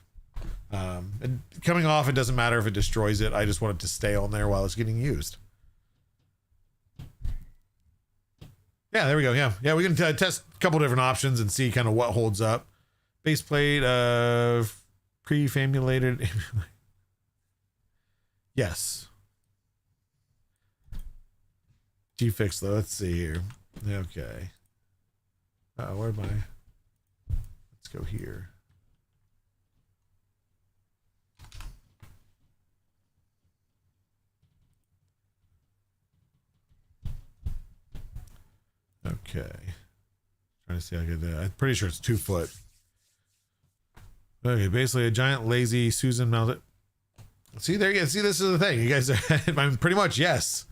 And coming off, it doesn't matter if it destroys it. I just want it to stay on there while it's getting used. Yeah, there we go. Yeah, we can test a couple different options and see kind of what holds up. Base plate, pre-famulated. Yes. G-Fix though. Let's see here. Okay. Where am I? Let's go here. Okay. Trying to see how I get that. I'm pretty sure it's 2 foot. Okay, basically a giant lazy Susan mounted. See, there you go. See, this is the thing. You guys are, I'm pretty much, yes.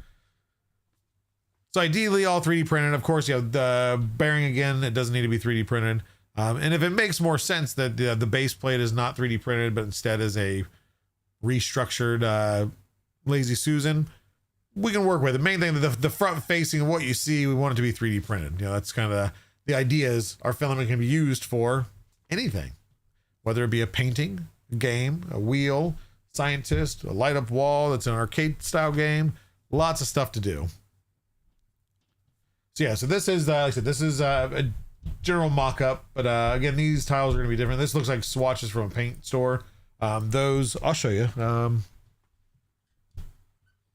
So ideally all 3D printed. Of course, you have the bearing again. It doesn't need to be 3D printed. And if it makes more sense that the base plate is not 3D printed, but instead is a restructured lazy Susan, we can work with it. Main thing, the front facing of what you see, we want it to be 3D printed. You know, that's kind of the idea is our filament can be used for anything, whether it be a painting, a game, a wheel, scientist, a light up wall that's an arcade style game, lots of stuff to do. So yeah, so this is, like I said, this is a general mock-up, but again, these tiles are going to be different. This looks like swatches from a paint store. Those, I'll show you.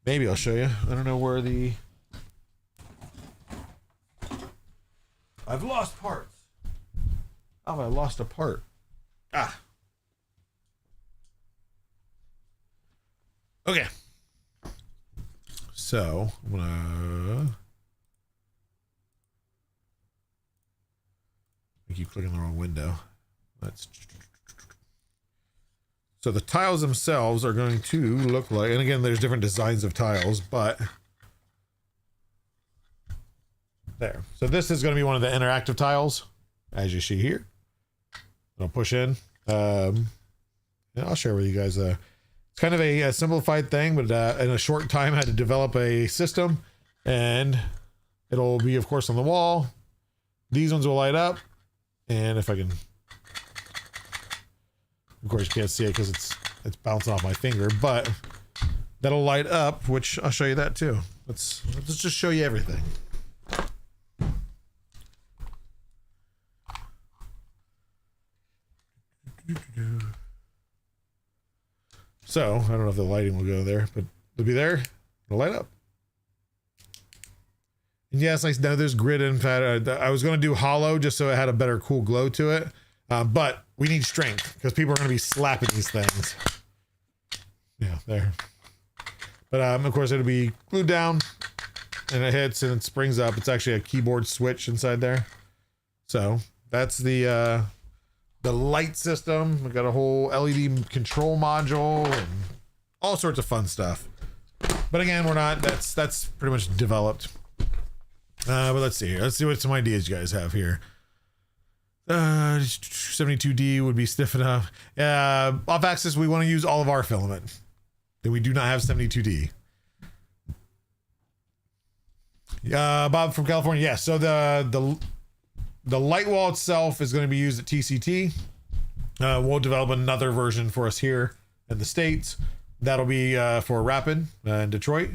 Maybe I'll show you. I don't know where the... I've lost parts. Oh, I lost a part. Ah. Okay. So, I'm gonna... I keep clicking the wrong window. Let's... So the tiles themselves are going to look like, and again, there's different designs of tiles, but there. So this is going to be one of the interactive tiles, as you see here. I'll push in. And I'll share with you guys. It's kind of a simplified thing, but in a short time, I had to develop a system, and it'll be, of course, on the wall. These ones will light up, and if I can. Of course, you can't see it because it's bouncing off my finger, but that'll light up, which I'll show you that too. Let's just show you everything. So I don't know if the lighting will go there, but it'll be there. It'll light up. And yes, I know there's grid in fact. I was going to do hollow just so it had a better cool glow to it. But we need strength because people are going to be slapping these things. Yeah, there. But of course, it'll be glued down and it hits and it springs up. It's actually a keyboard switch inside there. So that's the light system. We've got a whole LED control module and all sorts of fun stuff. But again, we're not, that's pretty much developed. But let's see here. Let's see what some ideas you guys have here. 72D would be stiff enough. Off axis, we want to use all of our filament. Then we do not have 72D. Bob from California. Yes. So the light wall itself is going to be used at TCT. We'll develop another version for us here in the States. That'll be for Rapid in Detroit.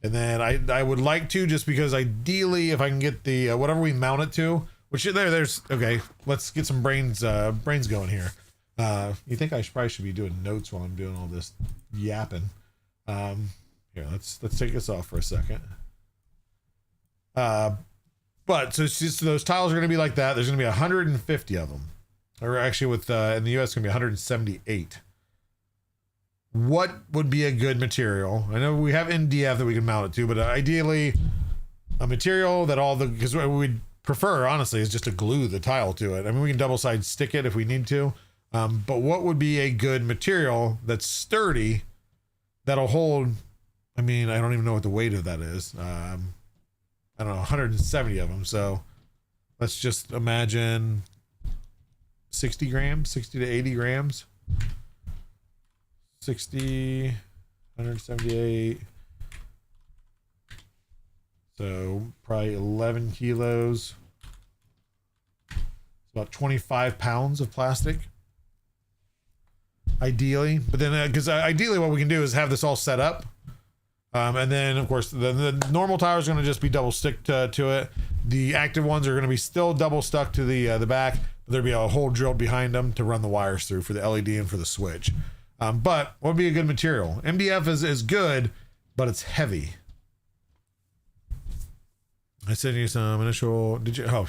And then I would like to, just because ideally, if I can get the whatever we mount it to. Which there's okay. Let's get some brains going here. You think I probably should be doing notes while I'm doing all this yapping? Here, let's take this off for a second. But so those tiles are going to be like that. There's going to be 150 of them, or actually, with in the U.S. it's going to be 178. What would be a good material? I know we have NDF that we can mount it to, but ideally, a material that because we'd prefer, honestly, is just to glue the tile to it. I mean, we can double side stick it if we need to, but what would be a good material that's sturdy, that'll hold? I mean, I don't even know what the weight of that is. I don't know, 170 of them. So let's just imagine 60 grams, 60 to 80 grams. 60, 178, So probably 11 kilos. It's about 25 pounds of plastic. Ideally, but then because ideally what we can do is have this all set up. And then of course the normal tires are going to just be double stick to it. The active ones are going to be still double stuck to the back. But there'll be a hole drilled behind them to run the wires through for the LED and for the switch. But what would be a good material? MDF is good, but it's heavy. I sent you some initial. Did you? Oh,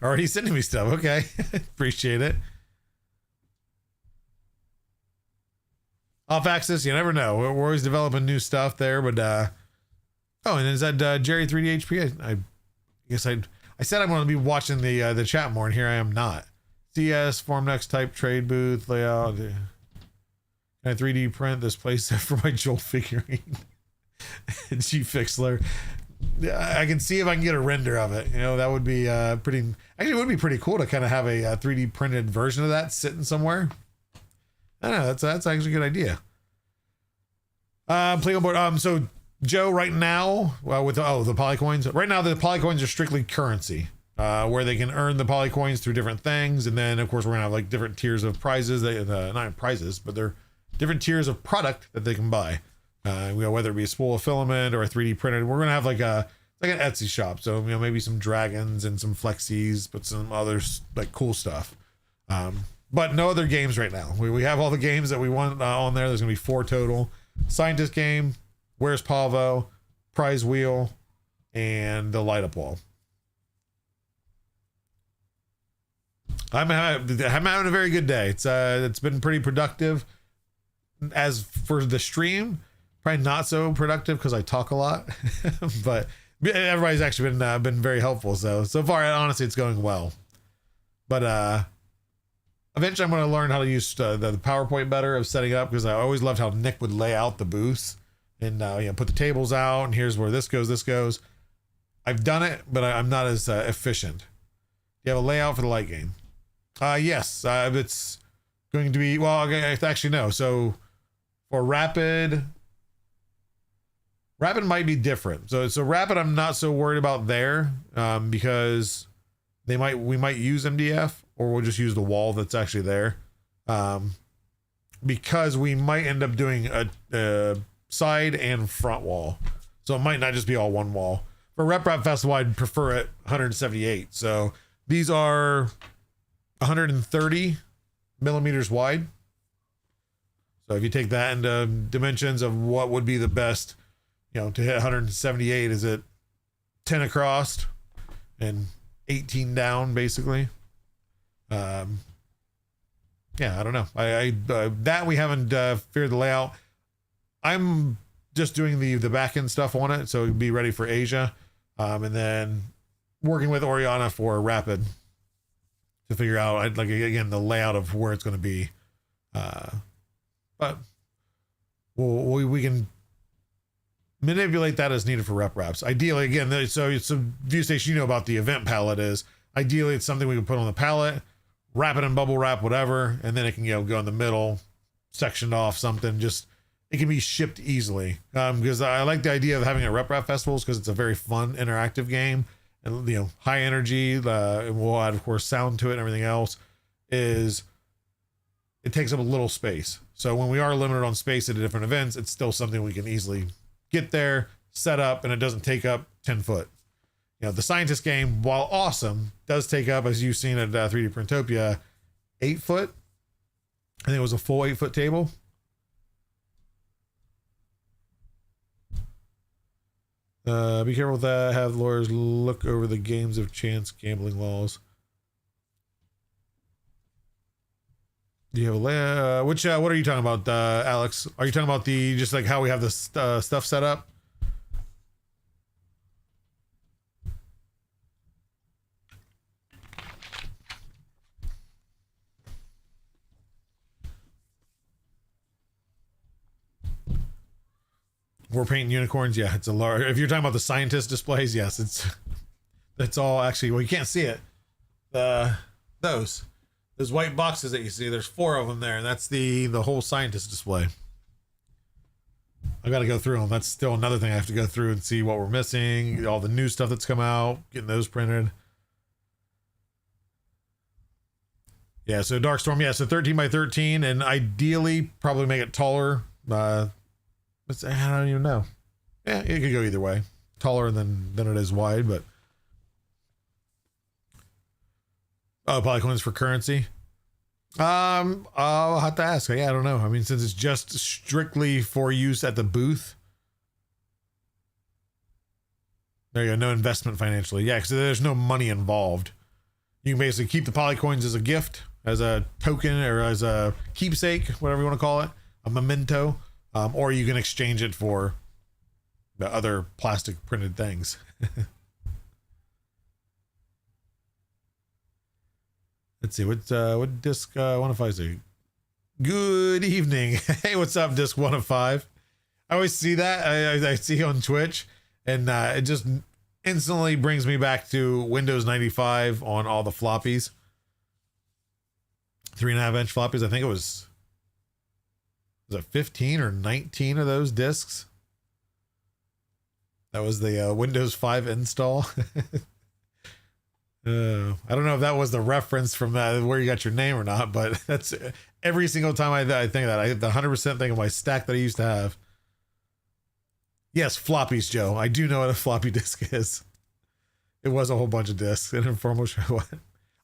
already sending me stuff. Okay, appreciate it. Off axis, you never know. We're always developing new stuff there, but oh, and is that Jerry 3D HP? I guess I said I'm going to be watching the chat more, and here I am not. CS Formnext type trade booth layout. Can I 3D print this playset for my Joel figurine? G Fixler. I can see if I can get a render of it. You know, that would be pretty. Actually, it would be pretty cool to kind of have a 3D printed version of that sitting somewhere. I don't know. That's actually a good idea. Play on board. So Joe, right now, with the Polycoins. Right now, the Polycoins are strictly currency, where they can earn the Polycoins through different things, and then of course we're gonna have like different tiers of prizes. They not prizes, but they're different tiers of product that they can buy. Whether it be a spool of filament or a 3D printed, we're gonna have like an Etsy shop. So maybe some dragons and some flexies, but some others like cool stuff. But no other games right now. We have all the games that we want on there. There's gonna be 4 total: Scientist game, Where's Pavo, Prize Wheel, and the Light Up Wall. I'm having a very good day. It's been pretty productive. As for the stream, probably not so productive because I talk a lot, but everybody's actually been very helpful. So far, honestly, it's going well. But eventually I'm going to learn how to use the PowerPoint better of setting up, because I always loved how Nick would lay out the booths and put the tables out, and here's where this goes. I've done it, but I'm not as efficient. You have a layout for the light game. Yes, it's going to be, well, actually no. So for Rapid might be different. So Rapid I'm not so worried about there, because we might use MDF, or we'll just use the wall that's actually there, because we might end up doing a side and front wall, so it might not just be all one wall. For Rep Rap Festival, I'd prefer it 178. So these are 130 millimeters wide. So if you take that into dimensions of what would be the best, to hit 178, is it 10 across and 18 down, basically? Yeah, I don't know. I that we haven't figured the layout. I'm just doing the back end stuff on it, so it'll be ready for Asia, and then working with Oriana for Rapid to figure out, like, again, the layout of where it's going to be. But we can manipulate that as needed for Rep Raps. Ideally, again, so ViewStation, you know about the event palette is. Ideally, it's something we can put on the palette, wrap it in bubble wrap, whatever, and then it can go in the middle, sectioned off something. Just, it can be shipped easily, because I like the idea of having it at Rep Rap festivals, because it's a very fun interactive game, and high energy. And we'll add, of course, sound to it and everything else. It takes up a little space. So when we are limited on space at different events, it's still something we can easily get there, set up, and it doesn't take up 10 foot. The Scientist game, while awesome, does take up, as you've seen at 3D Printopia, 8 foot. I think it was a full 8 foot table. Be careful with that. Have lawyers look over the games of chance gambling laws. Do you have a layout? What are you talking about, Alex? Are you talking about just like how we have this stuff set up? We're painting unicorns. Yeah, it's a large. If you're talking about the Scientist displays, yes, it's all actually. Well, you can't see it. Those white boxes that you see. There's 4 of them there, and that's the whole Scientist display. I got to go through them. That's still another thing I have to go through and see what we're missing, all the new stuff that's come out, getting those printed. Yeah, so Darkstorm, yeah, so 13 by 13, and ideally probably make it taller. I don't even know. Yeah, it could go either way. Taller than it is wide, but Polycoins for currency. I'll have to ask. Yeah, I don't know. I mean, since it's just strictly for use at the booth. There you go. No investment financially. Yeah, because there's no money involved. You can basically keep the Polycoins as a gift, as a token, or as a keepsake, whatever you want to call it, a memento, or you can exchange it for the other plastic printed things. Let's see, what disc 1 of 5 say? Good evening. Hey, what's up, disc 1 of 5? I always see that. I see on Twitch, and it just instantly brings me back to Windows 95 on all the floppies. 3.5 inch floppies. I think it was it 15 or 19 of those discs? That was the Windows 5 install. I don't know if that was the reference from where you got your name or not, but that's every single time I think of that. I 100% think of my stack that I used to have. Yes, floppies, Joe. I do know what a floppy disk is. It was a whole bunch of disks. An informal show.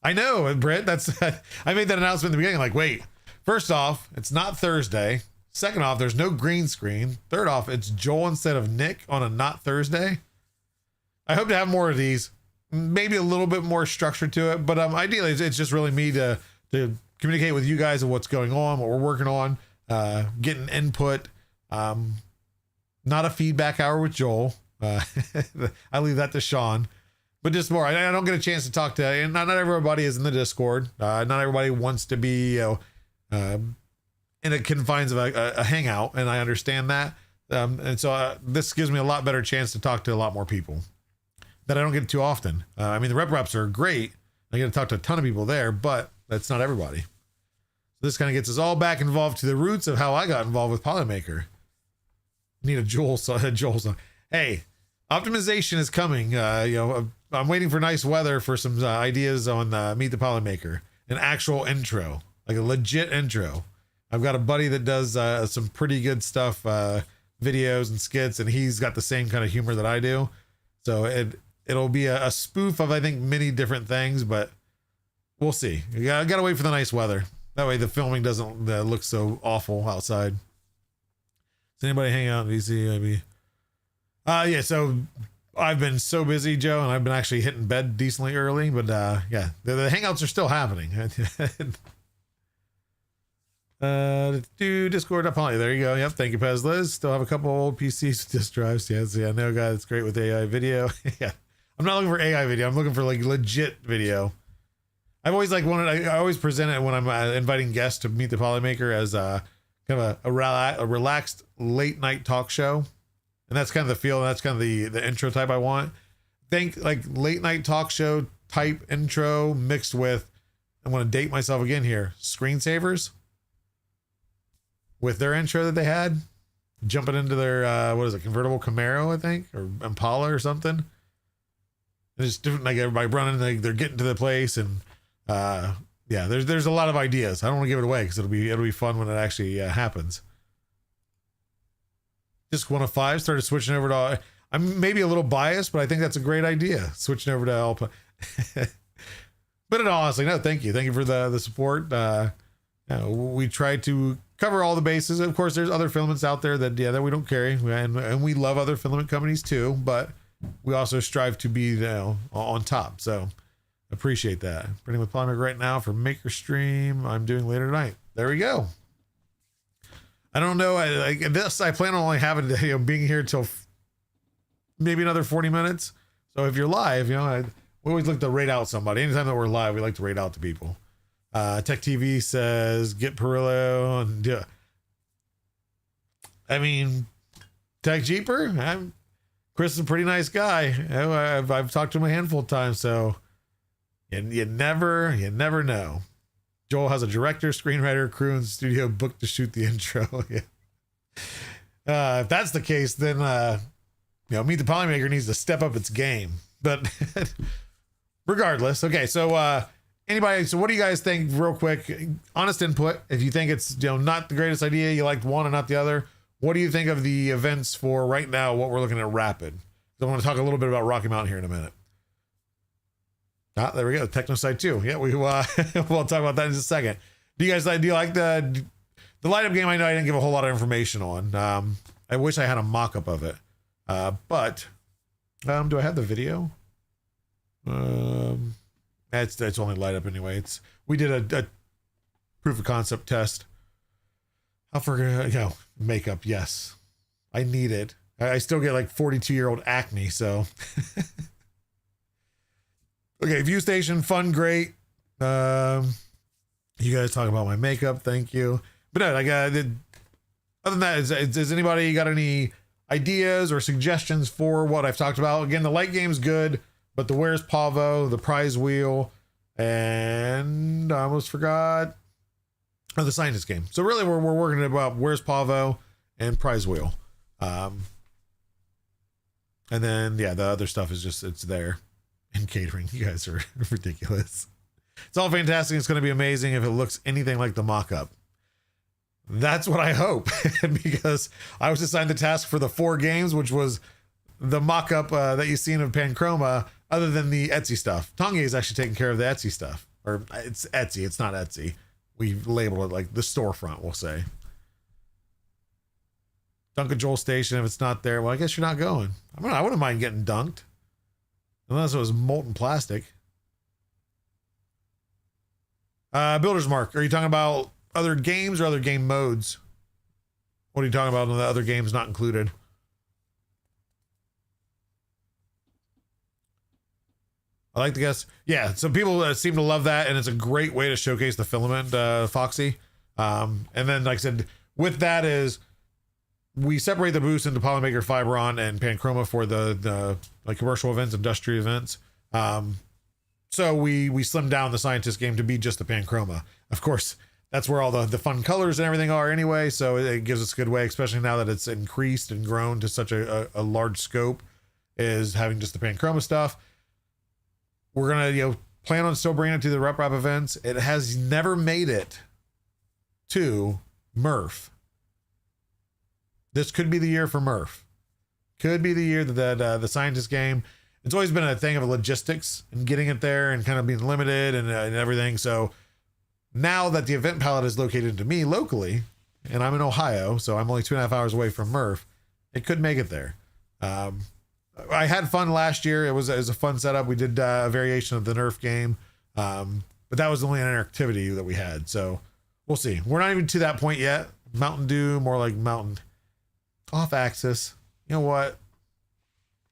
I know, Britt. I made that announcement in the beginning. Like, wait. First off, it's not Thursday. Second off, there's no green screen. Third off, it's Joel instead of Nick on a not Thursday. I hope to have more of these. Maybe a little bit more structure to it, but ideally it's just really me to communicate with you guys of what's going on, what we're working on, getting input. Not a feedback hour with Joel. I leave that to Sean, but just more. I don't get a chance to talk to, and not everybody is in the Discord. Not everybody wants to be, in the confines of a hangout, and I understand that. And so this gives me a lot better chance to talk to a lot more people that I don't get too often. I mean, the reps are great. I get to talk to a ton of people there, but that's not everybody. So this kind of gets us all back involved to the roots of how I got involved with Polymaker. Need a Joel song. Hey, optimization is coming. I'm waiting for nice weather for some ideas on Meet the Polymaker. An actual intro, like a legit intro. I've got a buddy that does some pretty good stuff, videos and skits, and he's got the same kind of humor that I do. So it'll be a spoof of, I think, many different things, but we'll see. I gotta wait for the nice weather. That way the filming doesn't look so awful outside. Does anybody hang out in DC? Maybe. Yeah, so I've been so busy, Joe, and I've been actually hitting bed decently early, but yeah, the hangouts are still happening. Discord Poly. There you go. Yep. Thank you, Pez Liz. Still have a couple old PCs with disk drives. Yes. Yeah. I know, guys. It's great with AI video. Yeah. I'm not looking for AI video. I'm looking for like legit video. I've always I always present it when I'm inviting guests to Meet the Polymaker as kind of a relaxed late night talk show. And that's kind of the feel. That's kind of the intro type I want. Think like late night talk show type intro mixed with, I'm going to date myself again here, Screensavers. With their intro that they had, jumping into their convertible Camaro, I think, or Impala or something. And it's different, like everybody running, they're getting to the place, and yeah, there's a lot of ideas. I don't want to give it away because it'll be fun when it actually happens. Disc 1 of 5 started switching over to. I'm maybe a little biased, but I think that's a great idea, switching over to Alpha. But in all honesty, no, thank you for the support. We try to cover all the bases. Of course, there's other filaments out there that we don't carry, and we love other filament companies too, but we also strive to be on top. So appreciate that. Printing with Polymaker right now for MakerStream. I'm doing later tonight. There we go. I don't know. I plan on only having being here till maybe another 40 minutes. So if you're live, we always look to rate out somebody. Anytime that we're live, we like to rate out to people. Tech TV says get Perillo, and I mean, Tech Jeeper. Chris is a pretty nice guy. I've talked to him a handful of times, so you never know. Joel has a director, screenwriter, crew, and studio booked to shoot the intro. Yeah. If that's the case, then Meet the Polymaker needs to step up its game. But regardless, okay. So anybody, so what do you guys think, real quick? Honest input. If you think it's not the greatest idea, you liked one and not the other. What do you think of the events for right now? What we're looking at Rapid. So I want to talk a little bit about Rocky Mountain here in a minute. Ah, there we go. Techno side 2. Yeah, we'll talk about that in just a second. Do you like the light up game? I know I didn't give a whole lot of information on. I wish I had a mock-up of it. But do I have the video? It's only light up anyway. We did a proof of concept test. I'll forget, makeup. Yes, I need it. I still get like 42-year-old acne. So, okay, View Station, fun, great. You guys talk about my makeup. Thank you. But no, other than that, has anybody got any ideas or suggestions for what I've talked about? Again, the light game's good, but the Where's Pavo, the prize wheel, and I almost forgot the scientist game. So really, we're working about Where's Pavo and prize wheel, and then the other stuff is just it's there. And catering, you guys are ridiculous. It's all fantastic. It's going to be amazing if it looks anything like the mock-up. That's what I hope, because I was assigned the task for the 4 games, which was the mock-up that you've seen of Panchroma, other than the Etsy stuff. Tongi is actually taking care of the Etsy stuff. Or it's Etsy, it's not Etsy. We've labeled it like the storefront, we'll say. Dunk a Joel Station, if it's not there, well, I guess you're not going. I wouldn't mind getting dunked. Unless it was molten plastic. Builder's Mark, are you talking about other games or other game modes? What are you talking about on the other games not included? I like the guess. Yeah, so people seem to love that, and it's a great way to showcase the filament, Foxy. And then, like I said, with that is we separate the booths into Polymaker, Fiberon, and Panchroma for the like commercial events, industrial events. So we slim down the scientist game to be just the Panchroma. Of course, that's where all the fun colors and everything are anyway. So it gives us a good way, especially now that it's increased and grown to such a large scope, is having just the Panchroma stuff. We're gonna plan on still bringing it to the Rep events. It has never made it to Murph. This could be the year for Murph. Could be the year that the scientist game. It's always been a thing of logistics and getting it there and kind of being limited and everything. So now that the event palette is located to me locally, and I'm in Ohio, so I'm only 2.5 hours away from Murph, it could make it there. I had fun last year. It was a fun setup. We did a variation of the Nerf game, but that was the only interactivity that we had. So we'll see. We're not even to that point yet. Mountain Dew, more like Mountain off axis. You know what?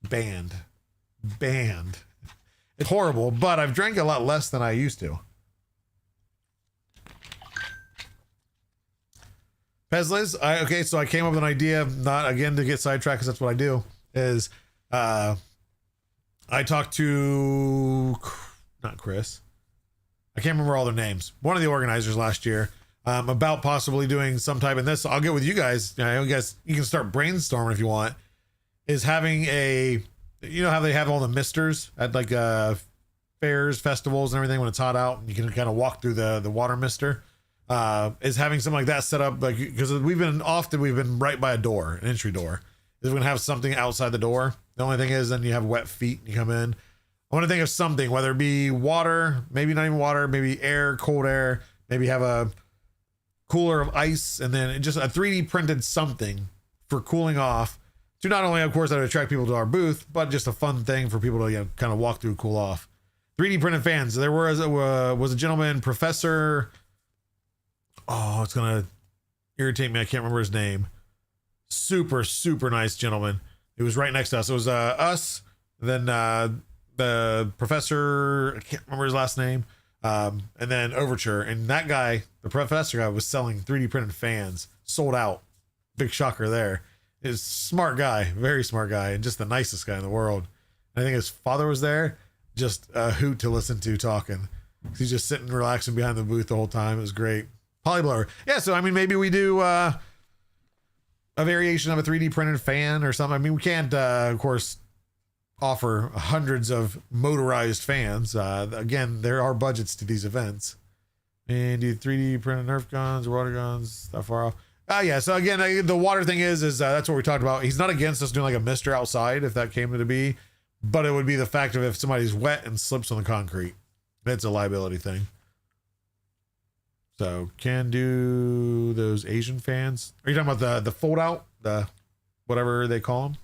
Banned. It's horrible, but I've drank a lot less than I used to. Pezles, okay, so I came up with an idea, not again to get sidetracked because that's what I do, is I talked to, not Chris, I can't remember all their names, one of the organizers last year, about possibly doing some type, and this, I'll get with you guys, you can start brainstorming if you want, is having a, how they have all the misters at like fairs, festivals, and everything when it's hot out, and you can kind of walk through the water mister. Is having something like that set up, like, because we've been right by a door, an entry door. Is we're gonna have something outside the door. The only thing is then you have wet feet and you come in. I want to think of something, whether it be water, maybe not even water, maybe air, cold air, maybe have a cooler of ice, and then just a 3D printed something for cooling off. To not only, of course, that would attract people to our booth, but just a fun thing for people to kind of walk through, cool off. 3D printed fans. There was a gentleman, Professor. Oh, it's gonna irritate me. I can't remember his name. Super, super nice gentleman. He was right next to us. It was us, then the professor. I can't remember his last name. And then Overture. And that guy, the professor guy, was selling 3D printed fans. Sold out. Big shocker there. He's a smart guy, very smart guy, and just the nicest guy in the world. And I think his father was there. Just a hoot to listen to talking. He's just sitting relaxing behind the booth the whole time. It was great. Polyblower. Yeah, so I mean, maybe we do a variation of a 3D printed fan or something. I mean, we can't, of course, offer hundreds of motorized fans. Again, there are budgets to these events. And do 3D printed Nerf guns, water guns, that far off. Yeah. So again, the water thing is that's what we talked about. He's not against us doing like a mister outside if that came to be, but it would be the fact of if somebody's wet and slips on the concrete, that's a liability thing. So can do those Asian fans. Are you talking about the fold out, the whatever they call them?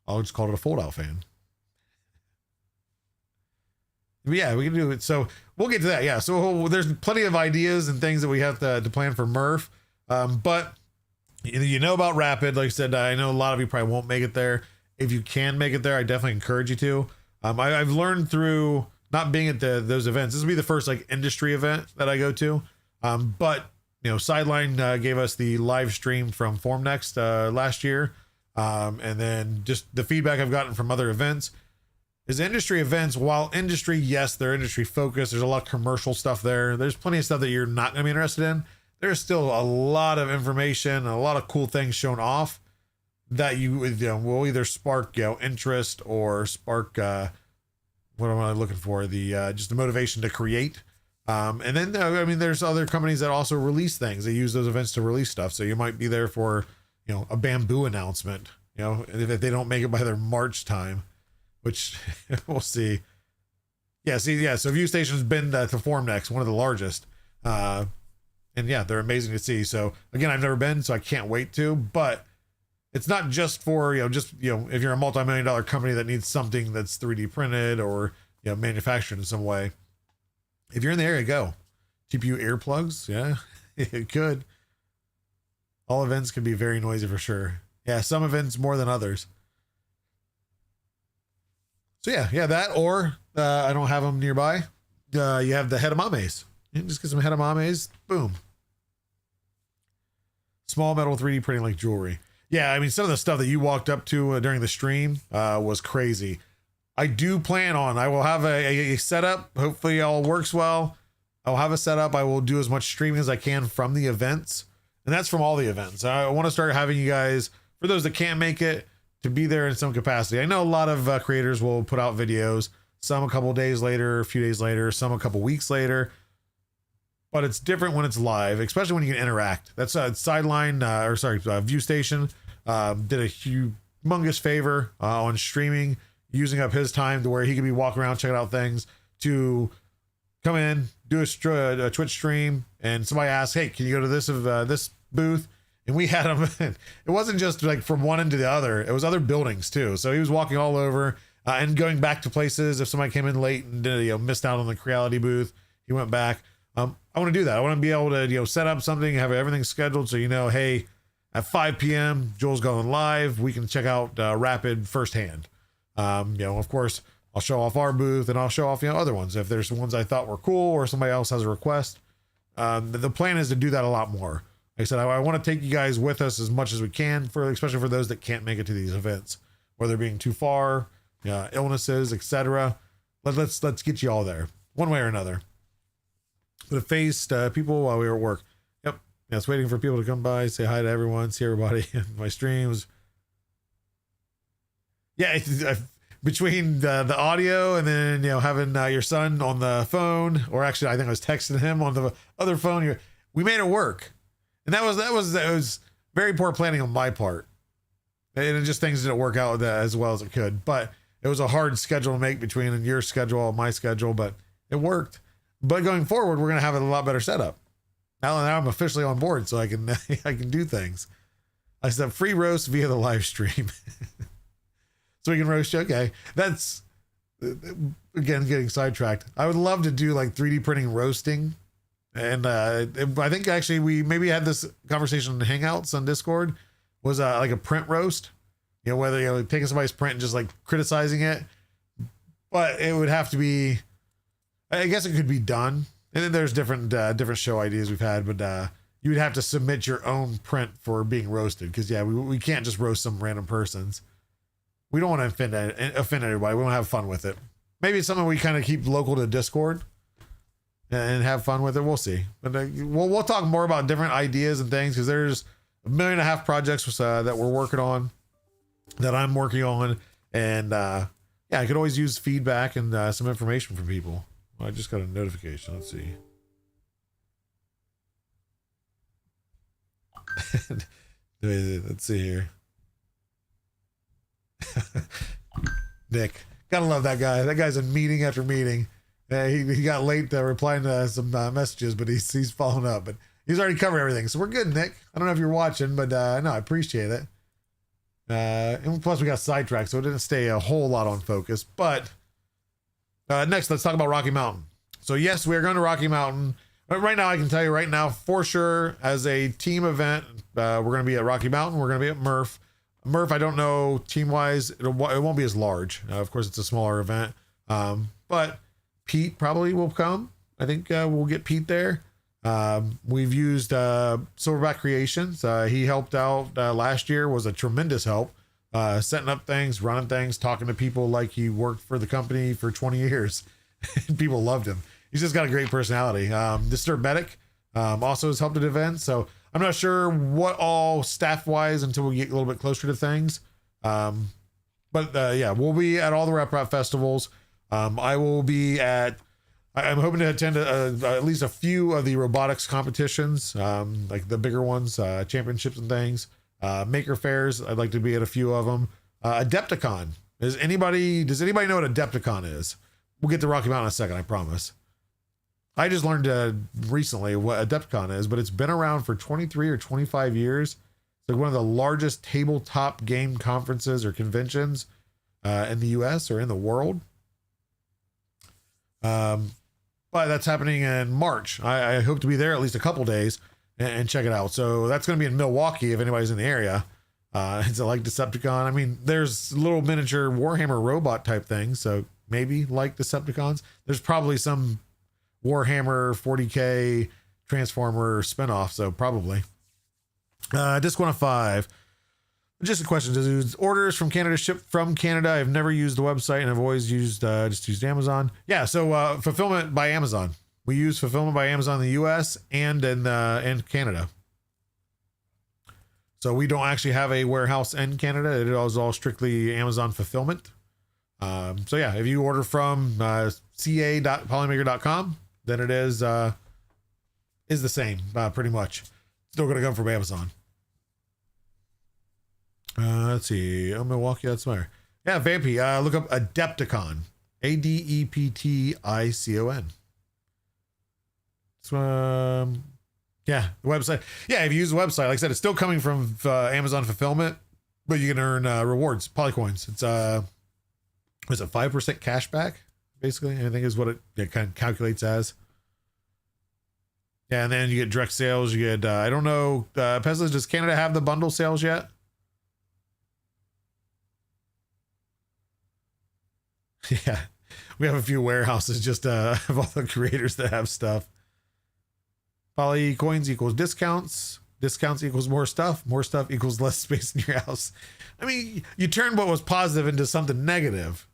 I'll just call it a fold out fan. But yeah, we can do it. So we'll get to that. Yeah. So there's plenty of ideas and things that we have to plan for Murph. But you know about Rapid. Like I said, I know a lot of you probably won't make it there. If you can make it there, I definitely encourage you to. I've learned through not being at those events. This will be the first like industry event that I go to. But you know, Sideline gave us the live stream from Formnext last year. And then just the feedback I've gotten from other events is industry events. While industry, yes, they're industry focused. There's a lot of commercial stuff there. There's plenty of stuff that you're not going to be interested in. There's still a lot of information and a lot of cool things shown off that you know, will either spark, you know, interest or spark, what am I looking for? The, just the motivation to create. And then, I mean, there's other companies that also release things. They use those events to release stuff. So you might be there for, you know, a Bamboo announcement, you know, if they don't make it by their March time, which we'll see. Yeah. See, yeah. So View Station's been to Formnext, one of the largest. And yeah, they're amazing to see. So again, I've never been, so I can't wait to, but it's not just for, you know, if you're a multi-million-dollar company that needs something that's 3D printed or, you know, manufactured in some way. If you're in the area, go. GPU earplugs. Yeah, it could. All events can be very noisy for sure. Yeah, some events more than others. So yeah, that, or I don't have them nearby. You have the edamames. You just get some edamames. Boom. Small metal 3D printing like jewelry. Yeah, I mean, some of the stuff that you walked up to during the stream was crazy. I do plan on, I will have a setup. Hopefully all works well. I'll have a setup. I will do as much streaming as I can from the events. And that's from all the events. I want to start having you guys, for those that can't make it, to be there in some capacity. I know a lot of creators will put out videos, some a couple days later, a few days later, some a couple weeks later. But it's different when it's live, especially when you can interact. That's Sideline, View Station did a humongous favor on streaming, using up his time to where he could be walking around checking out things, to come in, do a Twitch stream, and somebody asked, hey, can you go to this booth? And we had him. It wasn't just like from one end to the other. It was other buildings too. So he was walking all over and going back to places. If somebody came in late and missed out on the Creality booth, he went back. I want to do that. I want to be able to, set up something, have everything scheduled. So, hey, at 5 PM, Joel's going live. We can check out Rapid firsthand. Of course, I'll show off our booth and I'll show off, other ones. If there's ones I thought were cool or somebody else has a request. The plan is to do that a lot more. Like I said, I want to take you guys with us as much as we can, especially for those that can't make it to these events, whether being too far, illnesses, etc. Let's get you all there one way or another. But faced people while we were at work. Yep. Yeah, it's waiting for people to come by, say hi to everyone, see everybody in my streams. Yeah, between the audio and then having your son on the phone, or actually I think I was texting him on the other phone. We made it work, and that was very poor planning on my part, and it just things didn't work out as well as it could. But it was a hard schedule to make between your schedule and my schedule, but it worked. But going forward, we're gonna have a lot better setup. Now I'm officially on board, so I can I can do things. I said free roast via the live stream. So we can roast you. Okay. That's, again, getting sidetracked. I would love to do like 3D printing roasting. And I think actually we maybe had this conversation in Hangouts on Discord, was like a print roast. Whether taking somebody's print and just like criticizing it. But it would have to be, I guess it could be done. And then there's different show ideas we've had, but you would have to submit your own print for being roasted. Because we can't just roast some random persons. We don't want to offend everybody. We want to have fun with it. Maybe it's something we kind of keep local to Discord and have fun with it. We'll see. But we'll talk more about different ideas and things, because there's 1.5 million projects that we're working on, that I'm working on. And yeah, I could always use feedback and some information from people. Well, I just got a notification. Let's see. Let's see here. Nick, gotta love that guy. That guy's in meeting after meeting. He got late replying to some messages, but he's following up. But he's already covered everything, so we're good, Nick. I don't know if you're watching, but no, I appreciate it. And plus we got sidetracked, so it didn't stay a whole lot on focus. But next, let's talk about Rocky Mountain. So yes, we are going to Rocky Mountain. Right now, I can tell you right now for sure, as a team event, we're going to be at Rocky Mountain. We're going to be at Murph. Murph, I don't know team wise, it won't be as large. Of course, it's a smaller event, but Pete probably will come. I think we'll get Pete there. We've used Silverback Creations. He helped out last year, was a tremendous help, setting up things, running things, talking to people like he worked for the company for 20 years. People loved him. He's just got a great personality. Disturb Medic also has helped at events. So I'm not sure what all staff wise until we get a little bit closer to things. But yeah, we'll be at all the Rep Rap festivals. I will be I'm hoping to attend at least a few of the robotics competitions, like the bigger ones, championships and things, maker fairs. I'd like to be at a few of them. Adepticon. Does anybody know what Adepticon is? We'll get to Rocky Mountain in a second, I promise. I just learned recently what Adepticon is, but it's been around for 23 or 25 years. It's like one of the largest tabletop game conferences or conventions in the US or in the world. But that's happening in March. I hope to be there at least a couple days and check it out. So that's going to be in Milwaukee if anybody's in the area. It's like Decepticon. I mean, there's little miniature Warhammer robot type things. So maybe like Decepticons. There's probably some Warhammer 40K Transformer spinoff. So probably. Disc 105. Just a question. Does orders from Canada ship from Canada? I've never used the website and I've always used Amazon. Yeah. So fulfillment by Amazon. We use fulfillment by Amazon in the US and in Canada. So we don't actually have a warehouse in Canada. It is all strictly Amazon fulfillment. So yeah, if you order from ca.polymaker.com, then it is the same, pretty much. Still going to come from Amazon. Let's see. Oh, Milwaukee, that's where. Yeah, Vampy. Look up Adepticon. Adepticon. So, yeah, the website. Yeah, if you use the website, like I said, it's still coming from Amazon fulfillment, but you can earn rewards, polycoins. It's a 5% cash back, basically. I think is what it kind of calculates as. Yeah, and then you get direct sales. You get I don't know, Pesla, does Canada have the bundle sales yet? Yeah, we have a few warehouses just of all the creators that have stuff. Poly coins equals discounts. Discounts equals more stuff. More stuff equals less space in your house. I mean, you turn what was positive into something negative.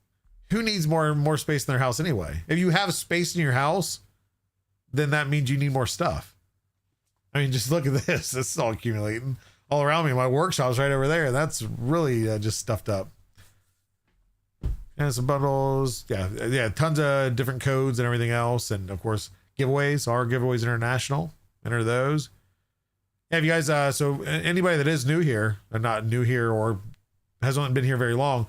Who needs more space in their house anyway? If you have space in your house, then that means you need more stuff. I mean, just look at this. This is all accumulating all around me. My workshop's right over there. That's really just stuffed up. And some bundles. Yeah. Tons of different codes and everything else. And of course, giveaways. Our giveaways international. Enter those. Yeah, if you guys, so anybody that is new here, or not new here or hasn't been here very long,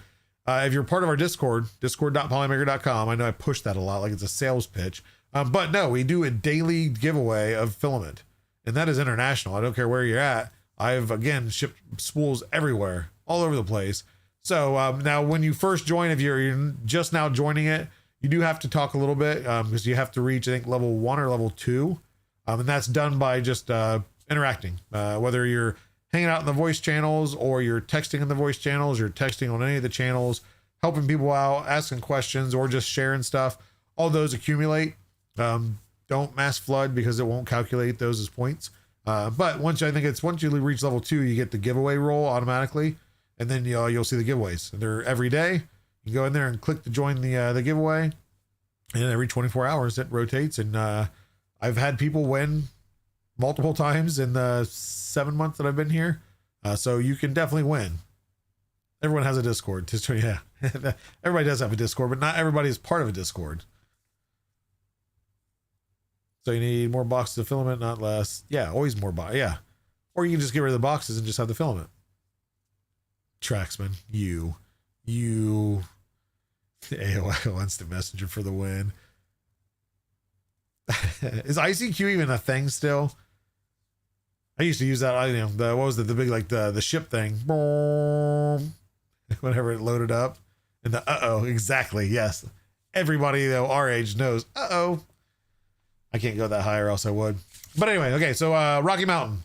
if you're part of our Discord, discord.polymaker.com, I know I push that a lot like it's a sales pitch. But no, we do a daily giveaway of filament, and that is international. I don't care where you're at. I've, again, shipped spools everywhere, all over the place. So now when you first join, if you're just now joining it, you do have to talk a little bit because you have to reach, I think, level 1 or level 2. And that's done by just interacting, whether you're hanging out in the voice channels or you're texting in the voice channels, you're texting on any of the channels, helping people out, asking questions, or just sharing stuff. All those accumulate. Don't mass flood because it won't calculate those as points. But once you reach level 2, you get the giveaway roll automatically, and then you'll see the giveaways. They're every day. You go in there and click to join the giveaway, and every 24 hours it rotates. And I've had people win multiple times in the 7 months that I've been here. So you can definitely win. Everyone has a Discord. Yeah, everybody does have a Discord, but not everybody is part of a Discord. So you need more boxes of filament, not less. Yeah, always more yeah. Or you can just get rid of the boxes and just have the filament. Traxman, you AOL Instant Messenger for the win. Is ICQ even a thing still? I used to use that. What was it? The big, like the ship thing. Whenever it loaded up. And the exactly, yes. Everybody though our age knows. I can't go that high or else I would. But anyway, okay, so Rocky Mountain.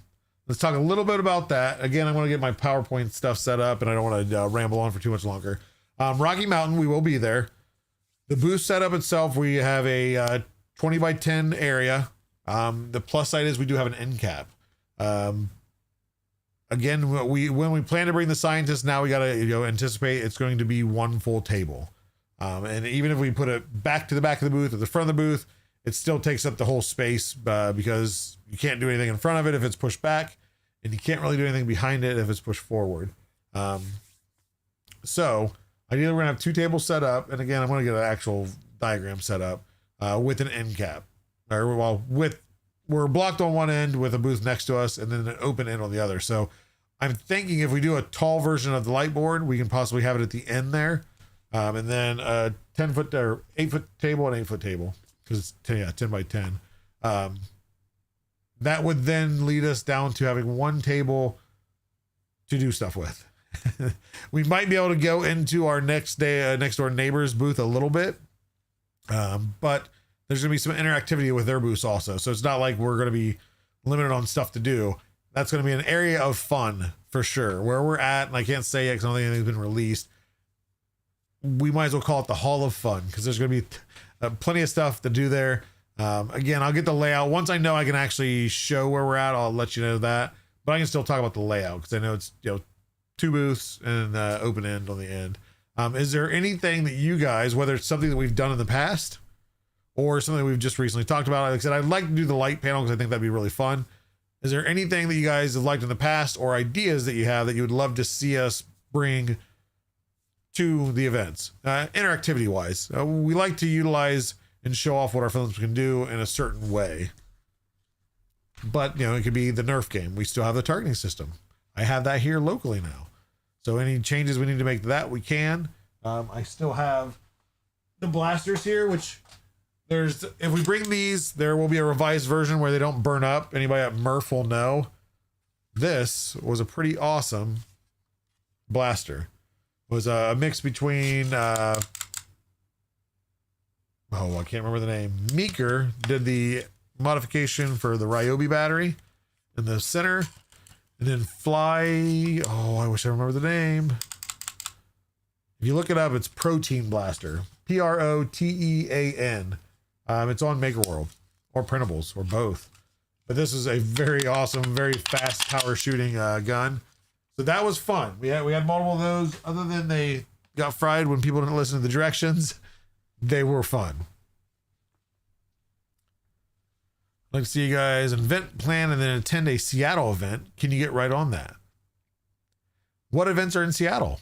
Let's talk a little bit about that. Again, I'm going to get my PowerPoint stuff set up, and I don't want to ramble on for too much longer. Rocky Mountain, we will be there. The booth setup itself, we have a 20 by 10 area. The plus side is we do have an end cap. Again, when we plan to bring the scientists, now we got to anticipate it's going to be one full table. And even if we put it back to the back of the booth or the front of the booth, it still takes up the whole space because you can't do anything in front of it if it's pushed back, and you can't really do anything behind it if it's pushed forward. So ideally, we're gonna have 2 tables set up, and again, I'm gonna get an actual diagram set up with an end cap, we're blocked on one end with a booth next to us, and then an open end on the other. So I'm thinking if we do a tall version of the light board, we can possibly have it at the end there, and then a 10-foot or 8-foot table and 8-foot table. Because it's 10 by 10. That would then lead us down to having one table to do stuff with. We might be able to go into our next door neighbor's booth a little bit, but there's going to be some interactivity with their booths also. So it's not like we're going to be limited on stuff to do. That's going to be an area of fun for sure. Where we're at, and I can't say yet because I don't think anything's been released. We might as well call it the Hall of Fun because there's going to be plenty of stuff to do there. Again, I'll get the layout. Once I know I can actually show where we're at, I'll let you know that. But I can still talk about the layout because I know it's 2 booths and open end on the end. Is there anything that you guys, whether it's something that we've done in the past or something we've just recently talked about, like I said, I'd like to do the light panel because I think that'd be really fun. Is there anything that you guys have liked in the past or ideas that you have that you would love to see us bring to the events, interactivity wise? We like to utilize and show off what our films can do in a certain way, but it could be the Nerf game. We still have the targeting system. I have that here locally now, so any changes we need to make to that, we can. I still have the blasters here, which if we bring these, there will be a revised version where they don't burn up. Anybody at Murph will know this was a pretty awesome blaster. Was a mix between I can't remember the name. Meeker did the modification for the Ryobi battery in the center, and then Fly, I wish I remember the name. If you look it up, it's Protean Blaster, Protean. It's on Maker World or Printables or both, but this is a very awesome, very fast power shooting gun. So that was fun. We had multiple of those. Other than they got fried when people didn't listen to the directions, they were fun. I'd like to see you guys invent, plan, and then attend a Seattle event. Can you get right on that? What events are in Seattle?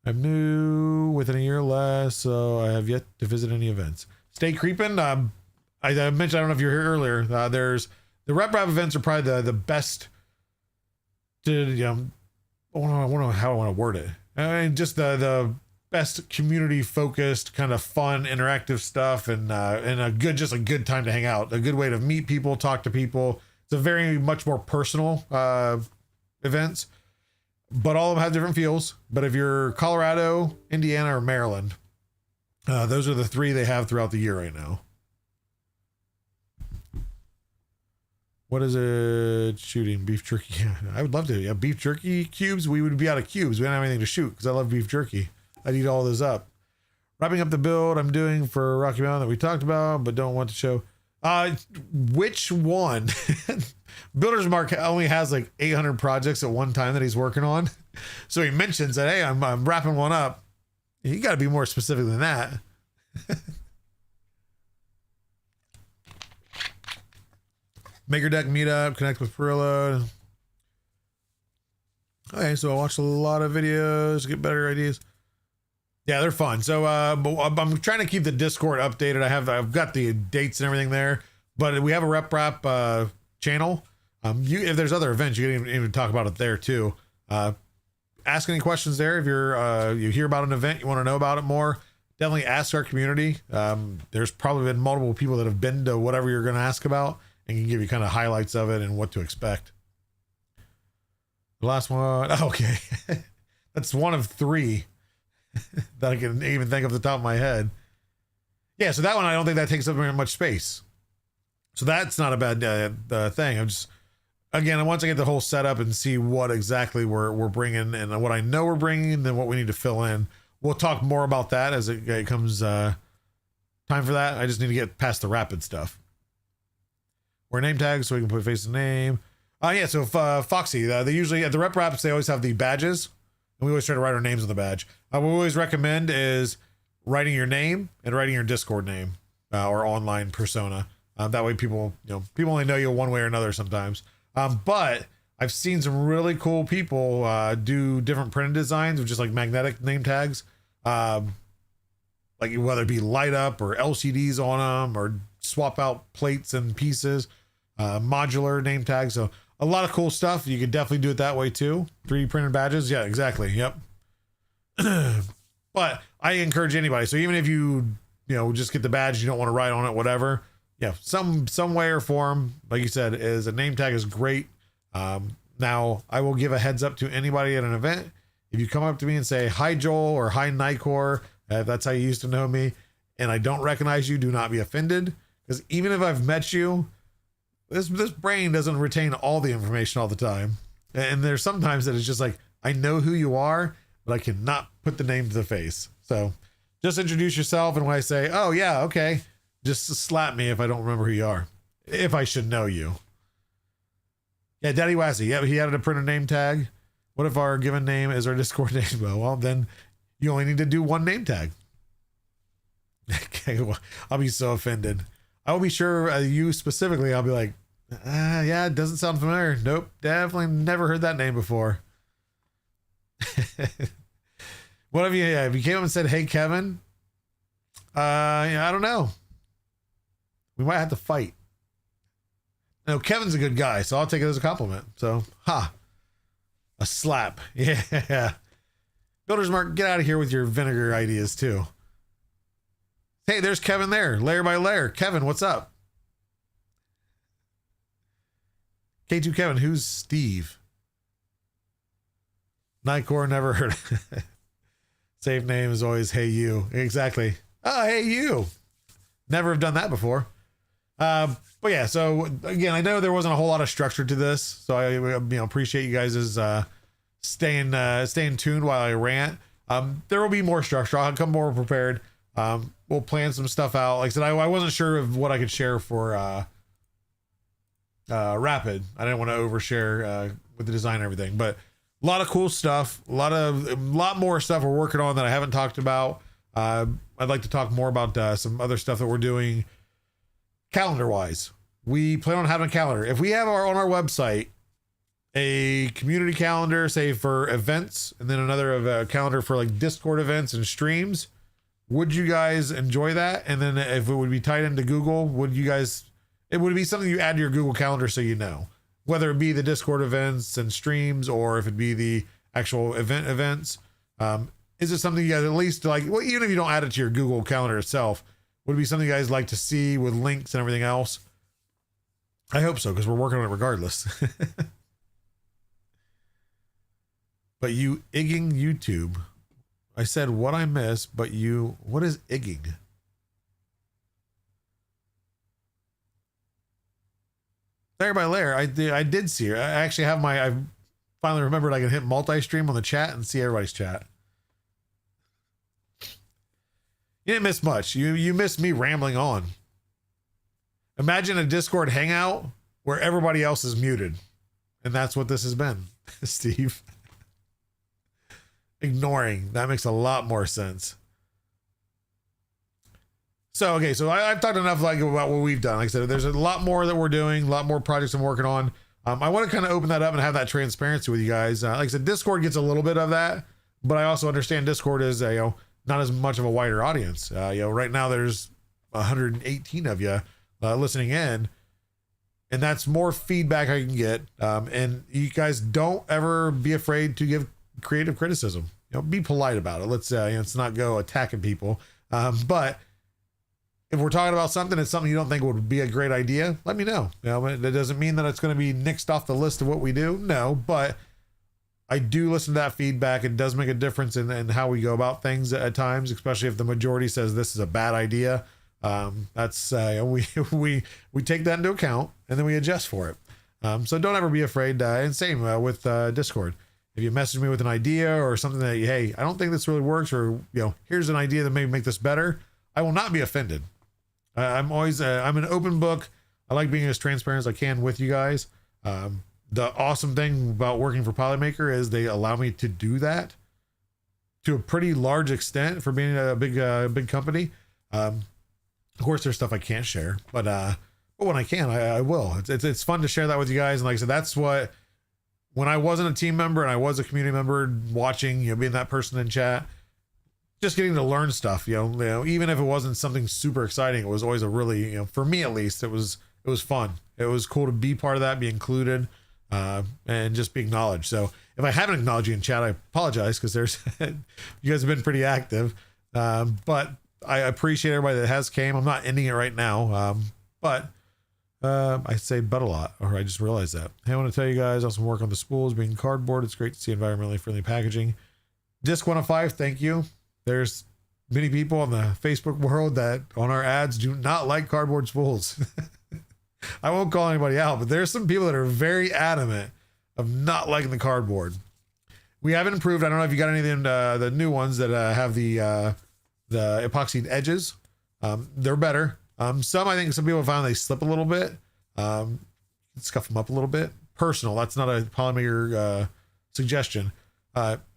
I'm new within a year or less, so I have yet to visit any events. Stay creeping. I mentioned, I don't know if you were here earlier. There's the Rep Rap events are probably the best. I don't know how I want to word it. I mean, just the best community focused, kind of fun, interactive stuff, and a good time to hang out. A good way to meet people, talk to people. It's a very much more personal events, but all of them have different feels. But if you're Colorado, Indiana, or Maryland, those are the 3 they have throughout the year right now. What is it shooting? Beef jerky. Yeah, I would love to. Yeah, beef jerky cubes. We would be out of cubes. We don't have anything to shoot because I love beef jerky. I'd eat all those up. Wrapping up the build I'm doing for Rocky Mountain that we talked about, but don't want to show. Which one? Builder's Mark only has like 800 projects at one time that he's working on. So he mentions that, hey, I'm wrapping one up. You got to be more specific than that. Maker Deck meetup, connect with Perillo. Okay, so I watched a lot of videos, get better ideas. Yeah, they're fun. So I'm trying to keep the Discord updated. I've got the dates and everything there, but we have a Rep Rap channel. If there's other events, you can even talk about it there too. Ask any questions there. If you hear about an event, you want to know about it more, definitely ask our community. There's probably been multiple people that have been to whatever you're going to ask about and can give you kind of highlights of it and what to expect. The last one, okay. That's one of 3 that I can even think off the top of my head. Yeah, so that one, I don't think that takes up very much space. So that's not a bad thing. I'm just, again, once I get the whole setup and see what exactly we're bringing and what I know we're bringing, then what we need to fill in. We'll talk more about that as it comes time for that. I just need to get past the rapid stuff. Wear name tags so we can put face and name. Yeah, so Foxy, they usually, at the Rep Raps, they always have the badges. And we always try to write our names on the badge. What we always recommend is writing your name and writing your Discord name or online persona. That way people only know you one way or another sometimes. But I've seen some really cool people do different printed designs with just like magnetic name tags. Like whether it be light up or LCDs on them or swap out plates and pieces, modular name tags. So a lot of cool stuff. You could definitely do it that way too. 3D printed badges. Yeah, exactly. Yep. But I encourage anybody. So even if you just get the badge, you don't want to write on it, whatever. Yeah. Some way or form, like you said, is a name tag is great. Now I will give a heads up to anybody at an event. If you come up to me and say, hi, Joel, or hi, Nicor, if that's how you used to know me, and I don't recognize you, do not be offended. Because even if I've met you, this brain doesn't retain all the information all the time. And there's sometimes that it's just like, I know who you are, but I cannot put the name to the face. So just introduce yourself. And when I say, oh yeah, okay, just slap me if I don't remember who you are, if I should know you. Yeah, Daddy Wassy. Yeah, he added a printer name tag. What if our given name is our Discord name? Well, then you only need to do one name tag. Okay, well, I'll be so offended. I will be sure you specifically, I'll be like, yeah, it doesn't sound familiar. Nope, definitely never heard that name before. What if you came up and said, hey, Kevin? I don't know. We might have to fight. No, Kevin's a good guy, so I'll take it as a compliment. So, a slap. Yeah. Builder's Mark, get out of here with your vinegar ideas too. Hey, there's Kevin there, layer by layer. Kevin, what's up? K2 Kevin, who's Steve? Nicor, never heard. Save name is always hey you. Exactly. Oh, hey you. Never have done that before. But yeah, so again, I know there wasn't a whole lot of structure to this, so I appreciate you guys' staying tuned while I rant. There will be more structure. I'll come more prepared. We'll plan some stuff out. Like I said, I wasn't sure of what I could share for Rapid. I didn't want to overshare with the design and everything, but a lot of cool stuff, a lot more stuff we're working on that I haven't talked about. I'd like to talk more about some other stuff that we're doing calendar wise. We plan on having a calendar. If we have on our website a community calendar, say for events, and then another calendar for like Discord events and streams, would you guys enjoy that? And then if it would be tied into Google, it would be something you add to your Google Calendar so you know, whether it be the Discord events and streams or if it be the actual events. Is it something you guys at least like, well, even if you don't add it to your Google Calendar itself, would it be something you guys like to see with links and everything else? I hope so, because we're working on it regardless. But you igging YouTube. I said what I missed, but what is igging? Layer by layer, I did see her. I actually have I finally remembered I can hit multi-stream on the chat and see everybody's chat. You didn't miss much. You missed me rambling on. Imagine a Discord hangout where everybody else is muted. And that's what this has been, Steve. Ignoring. That makes a lot more sense. So, okay, so I've talked enough like about what we've done. Like I said, there's a lot more that we're doing, a lot more projects I'm working on. I want to kind of open that up and have that transparency with you guys. Like I said, Discord gets a little bit of that, but I also understand Discord is, not as much of a wider audience. Right now there's 118 of you listening in, and that's more feedback I can get. And you guys don't ever be afraid to give creative criticism. Be polite about it. Let's not go attacking people. But if we're talking about something, it's something you don't think would be a great idea, let me know. That doesn't mean that it's going to be nixed off the list of what we do. No, but I do listen to that feedback. It does make a difference in how we go about things at times, especially if the majority says this is a bad idea. That's we take that into account and then we adjust for it. So don't ever be afraid. And same with Discord. If you message me with an idea or something that, hey, I don't think this really works, or here's an idea that maybe make this better, I will not be offended. I'm always I'm an open book. I like being as transparent as I can with you guys. The awesome thing about working for Polymaker is they allow me to do that to a pretty large extent for being a big company. Of course, there's stuff I can't share, but when I can, I will. It's fun to share that with you guys. And like I said, that's what, when I wasn't a team member and I was a community member watching, being that person in chat, just getting to learn stuff, even if it wasn't something super exciting, it was always a really, for me at least, it was fun. It was cool to be part of that, be included, and just be acknowledged. So if I haven't acknowledged you in chat, I apologize, because you guys have been pretty active. But I appreciate everybody that has came. I'm not ending it right now. But I say but a lot, or I just realized that. Hey, I want to tell you guys on some work on the spools being cardboard. It's great to see environmentally friendly packaging. Disc 105, thank you. There's many people in the Facebook world that on our ads do not like cardboard spools. I won't call anybody out, but there's some people that are very adamant of not liking the cardboard. We haven't improved. I don't know if you got any of the new ones that have the epoxied edges. They're better. Some, I think some people found they slip a little bit. Scuff them up a little bit. Personal. That's not a Polymaker suggestion.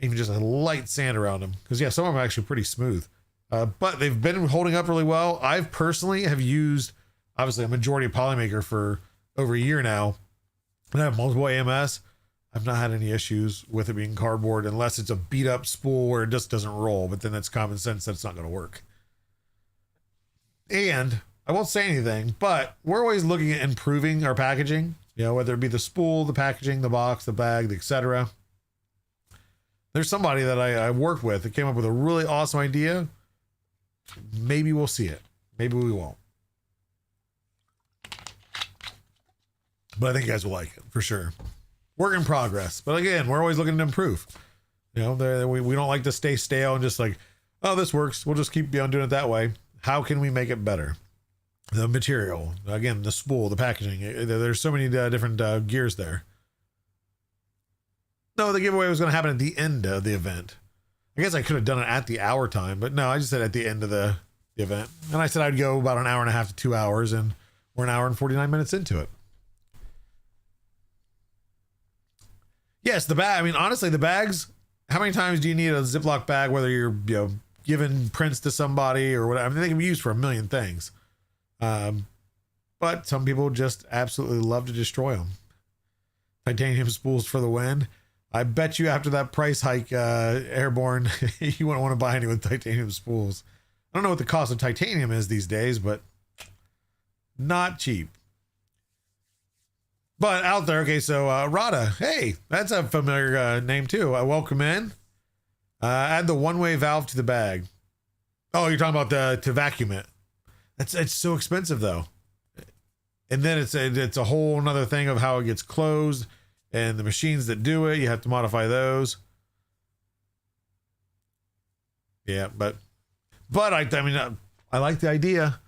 Even just a light sand around them, because some of them are actually pretty smooth, but they've been holding up really well. I've personally have used obviously a majority of Polymaker for over a year now, and I have multiple AMS. I've not had any issues with it being cardboard, unless it's a beat up spool where it just doesn't roll, but then that's common sense that it's not going to work. And I won't say anything, but we're always looking at improving our packaging, whether it be the spool, the packaging, the box, the bag, etc. There's somebody that I work with that came up with a really awesome idea. Maybe we'll see it. Maybe we won't. But I think you guys will like it for sure. Work in progress. But again, we're always looking to improve. We don't like to stay stale and just like, oh, this works, we'll just keep doing it that way. How can we make it better? The material, again, the spool, the packaging. There's so many different gears there. No, the giveaway was going to happen at the end of the event. I guess I could have done it at the hour time, but no, I just said at the end of the event. And I said I'd go about an hour and a half to 2 hours, and we're an hour and 49 minutes into it. Yes, the bag. I mean, honestly, the bags, how many times do you need a Ziploc bag, whether you're, giving prints to somebody or whatever? I mean, they can be used for a million things. But some people just absolutely love to destroy them. Titanium spools for the win. I bet you after that price hike, Airborne, you wouldn't want to buy any with titanium spools. I don't know what the cost of titanium is these days, but not cheap. But out there, okay, so Rada, hey, that's a familiar name too. Welcome in. Add the one-way valve to the bag. Oh, you're talking about to vacuum it. It's so expensive though. And then it's a whole nother thing of how it gets closed, and the machines that do it, you have to modify those. Yeah, but I mean, I like the idea.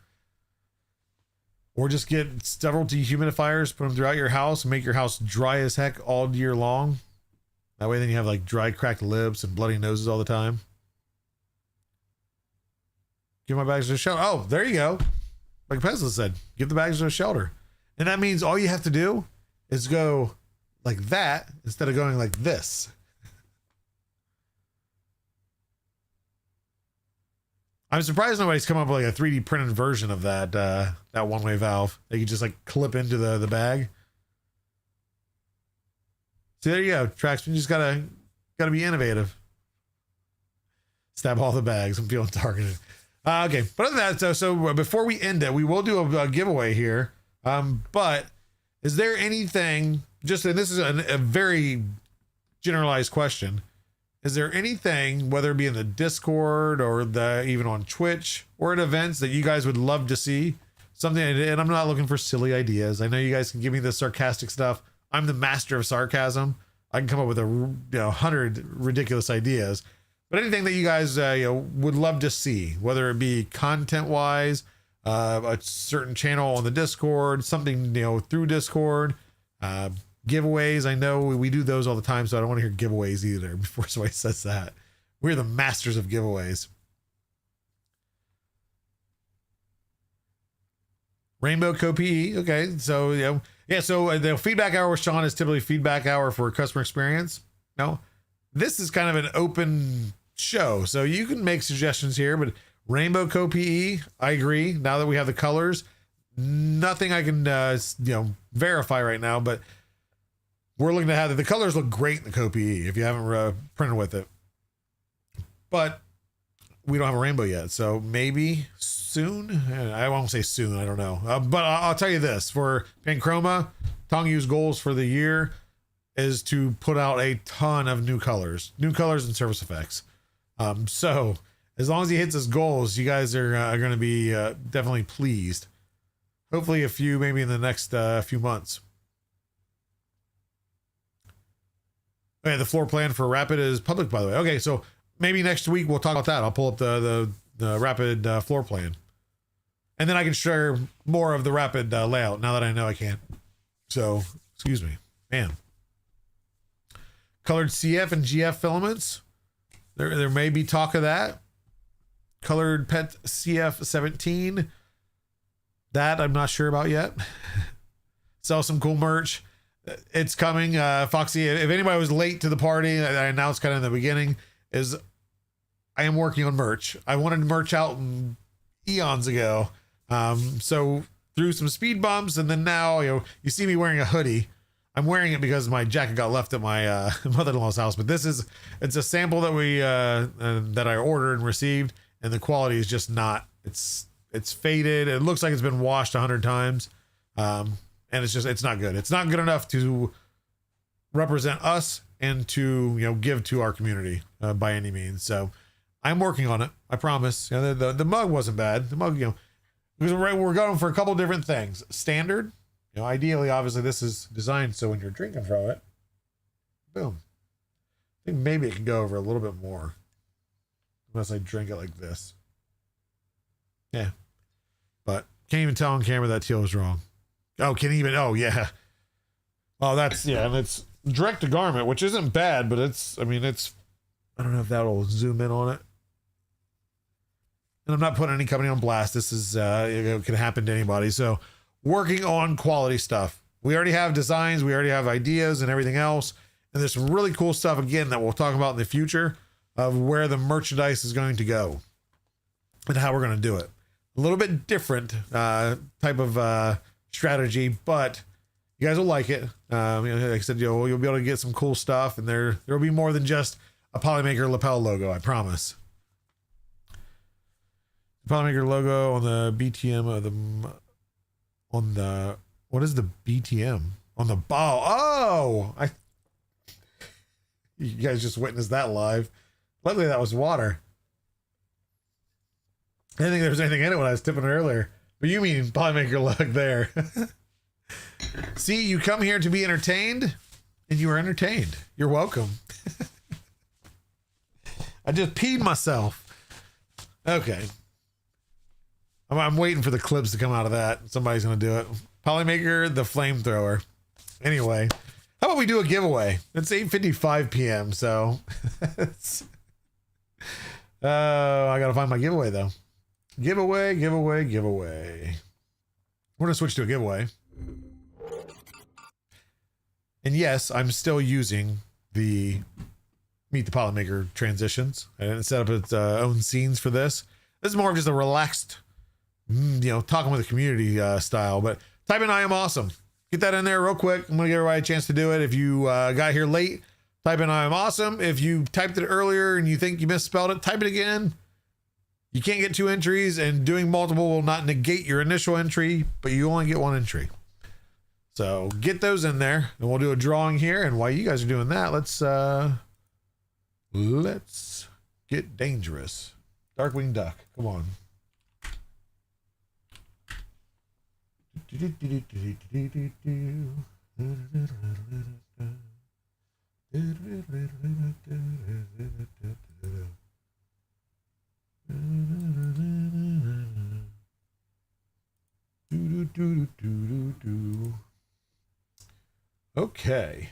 Or just get several dehumidifiers, put them throughout your house, and make your house dry as heck all year long. That way then you have like dry, cracked lips and bloody noses all the time. Give my bags to a shelter. Oh, there you go. Like Pesla said, give the bags to a shelter. And that means all you have to do is go like that instead of going like this. I'm surprised nobody's come up with like a 3D printed version of that that one-way valve. They could just like clip into the bag. See, there you go. Traxman, you just gotta be innovative. Stab all the bags. I'm feeling targeted. Okay, but other than that, so before we end it, we will do a giveaway here. But is there anything, just, and this is a very generalized question, is there anything, whether it be in the Discord or even on Twitch or at events, that you guys would love to see? Something, and I'm not looking for silly ideas. I know you guys can give me the sarcastic stuff. I'm the master of sarcasm. I can come up with 100 ridiculous ideas. But anything that you guys would love to see, whether it be content-wise, a certain channel on the Discord, something through Discord, giveaways. I know we do those all the time, so I don't want to hear giveaways either before somebody says that. We're the masters of giveaways. Rainbow Co-PE. Okay, so yeah. So the feedback hour with Sean is typically feedback hour for customer experience. No. This is kind of an open show, so you can make suggestions here, but Rainbow Co-PE, I agree. Now that we have the colors, nothing I can, verify right now, but we're looking to have that. The colors look great in the Co-PE if you haven't printed with it, but we don't have a rainbow yet. So maybe soon. I won't say soon. I don't know. But I'll tell you this, for Panchroma, Tongyu's goals for the year is to put out a ton of new colors and surface effects. So as long as he hits his goals, you guys are going to be definitely pleased. Hopefully a few, maybe in the next few months. Okay, the floor plan for Rapid is public, by the way. Okay, so maybe next week we'll talk about that. I'll pull up the Rapid floor plan. And then I can share more of the Rapid layout now that I know I can. So, excuse me. Man. Colored CF and GF filaments. There may be talk of that. Colored PET CF 17. That I'm not sure about yet. Sell some cool merch. It's coming. Foxy, if anybody was late to the party, I announced kind of in the beginning, is I am working on merch. I wanted merch out eons ago. So through some speed bumps, and then now you see me wearing a hoodie. I'm wearing it because my jacket got left at my mother-in-law's house, but it's a sample that that I ordered and received, and the quality is just not. It's faded. It looks like it's been washed 100 times, and it's not good. It's not good enough to represent us and to give to our community by any means. So I'm working on it. I promise. The mug wasn't bad. The mug, because we're going for a couple different things. Standard. Ideally, obviously, this is designed so when you're drinking from it, boom. I think maybe it can go over a little bit more. Unless I drink it like this. Yeah. But can't even tell on camera that teal is wrong. Oh, oh, yeah. Oh, and it's direct to garment, which isn't bad, but I don't know if that'll zoom in on it. And I'm not putting any company on blast. This is, it can happen to anybody. So, working on quality stuff. We already have designs, we already have ideas and everything else. And there's some really cool stuff, again, that we'll talk about in the future of where the merchandise is going to go and how we're going to do it. A little bit different type of strategy, but you guys will like it. Like I said, you'll be able to get some cool stuff, and there will be more than just a Polymaker lapel logo, I promise. Polymaker logo on the BTM of what is the BTM? On the ball. Oh, you guys just witnessed that live. Luckily that was water. I didn't think there was anything in it when I was tipping it earlier. But you mean Polymaker look there. See, you come here to be entertained, and you are entertained. You're welcome. I just peed myself. Okay. I'm waiting for the clips to come out of that. Somebody's going to do it. Polymaker, the flamethrower. Anyway, how about we do a giveaway? It's 8:55 p.m. So, I got to find my giveaway though. Giveaway. We're going to switch to a giveaway. And yes, I'm still using the Meet the Polymaker transitions. I didn't set up its own scenes for this. This is more of just a relaxed, talking with the community style. But type in I am awesome. Get that in there real quick. I'm going to give everybody a chance to do it. If you got here late, type in I am awesome. If you typed it earlier and you think you misspelled it, type it again. You can't get 2 entries, and doing multiple will not negate your initial entry, but you only get 1 entry. So get those in there, and we'll do a drawing here. And while you guys are doing that, let's get dangerous. Darkwing Duck, come on. Okay.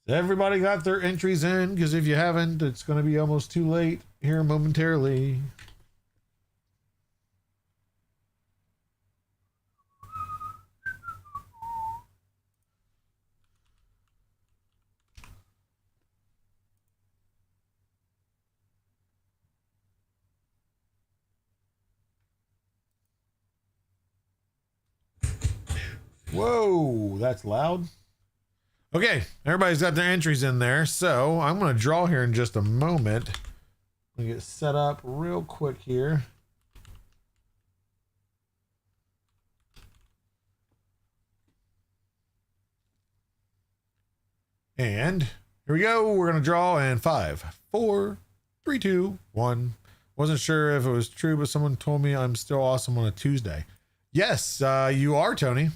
Everybody got their entries in? Because if you haven't, it's going to be almost too late here momentarily. Whoa, that's loud. Okay, everybody's got their entries in there, so I'm going to draw here in just a moment. I'm going to get set up real quick here. And here we go. We're going to draw in 5, 4, 3, 2, 1. Wasn't sure if it was true, but someone told me I'm still awesome on a Tuesday. Yes, you are, Tony.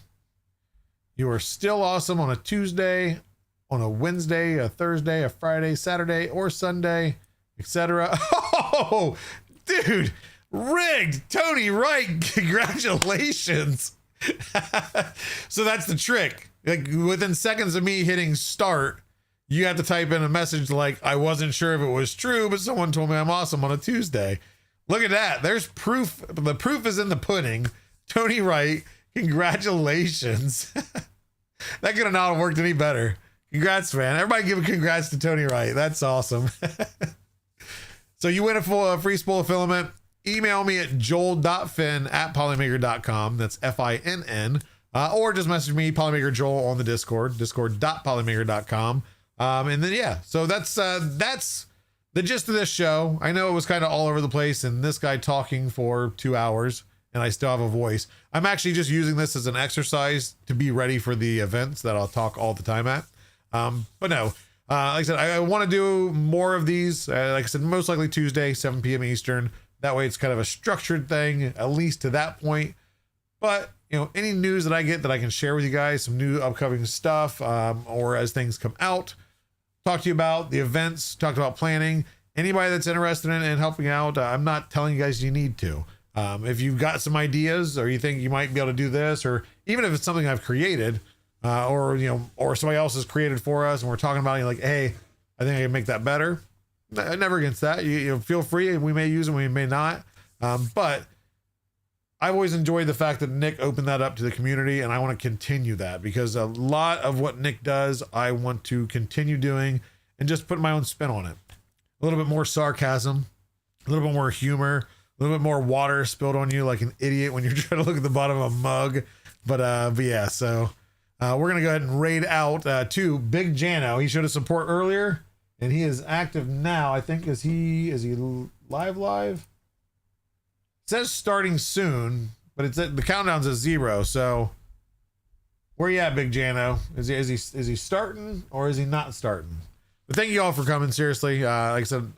You are still awesome on a Tuesday, on a Wednesday, a Thursday, a Friday, Saturday, or Sunday, etc. Oh, dude, rigged. Tony Wright, congratulations. So that's the trick. Like, within seconds of me hitting start, you have to type in a message like, I wasn't sure if it was true, but someone told me I'm awesome on a Tuesday. Look at that. There's proof. The proof is in the pudding. Tony Wright, congratulations. That could have not worked any better. Congrats, man. Everybody give a congrats to Tony Wright. That's awesome. So you win a free spool of filament. Email me at joel.finn@polymaker.com. That's FINN. Or just message me, Polymaker Joel, on the Discord, discord.polymaker.com. And then, yeah, so that's the gist of this show. I know it was kind of all over the place, and this guy talking for 2 hours, and I still have a voice. I'm actually just using this as an exercise to be ready for the events that I'll talk all the time at. But no, like I said, I want to do more of these. Like I said, most likely Tuesday, 7 p.m. Eastern. That way it's kind of a structured thing, at least to that point. But, any news that I get that I can share with you guys, some new upcoming stuff, or as things come out, talk to you about the events, talk about planning. Anybody that's interested in helping out, I'm not telling you guys you need to. If you've got some ideas, or you think you might be able to do this, or even if it's something I've created, or somebody else has created for us, and we're talking about it, like, hey, I think I can make that better. Never against that. You feel free. We may use them, we may not. But I've always enjoyed the fact that Nick opened that up to the community, and I want to continue that, because a lot of what Nick does, I want to continue doing and just put my own spin on it. A little bit more sarcasm, a little bit more humor, a little bit more water spilled on you like an idiot when you're trying to look at the bottom of a mug. But yeah, so we're going to go ahead and raid out to Big Jano. He showed us support earlier, and he is active now. I think, is he live? It says starting soon, but it's the countdown's at 0. So where you at, Big Jano? Is he starting, or is he not starting? But thank you all for coming. Seriously, like I said,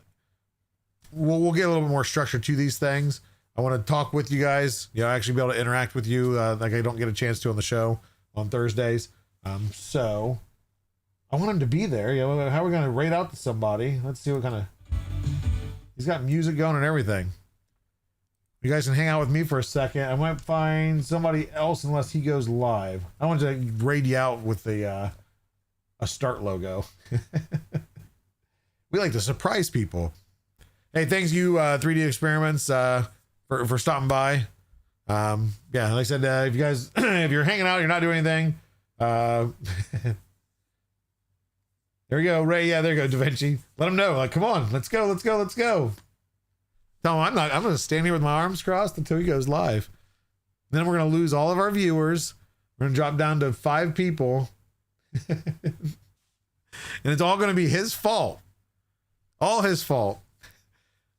we'll get a little bit more structure to these things. I want to talk with you guys, actually be able to interact with you like I don't get a chance to on the show on Thursdays. So I want him to be there. How are we going to raid out to somebody? Let's see what kind of... He's got music going and everything. You guys can hang out with me for a second. I might find somebody else unless he goes live. I want to raid you out with a start logo. We like to surprise people. Hey, thanks you 3D Experiments for stopping by. Yeah, like I said, if you guys if you're hanging out, you're not doing anything, There we go, Ray. Yeah, there you go, Da Vinci. Let him know. Like, come on, let's go, let's go, let's go. No, I'm not. I'm gonna stand here with my arms crossed until he goes live. Then we're gonna lose all of our viewers. We're gonna drop down to 5 people. And it's all gonna be his fault. All his fault.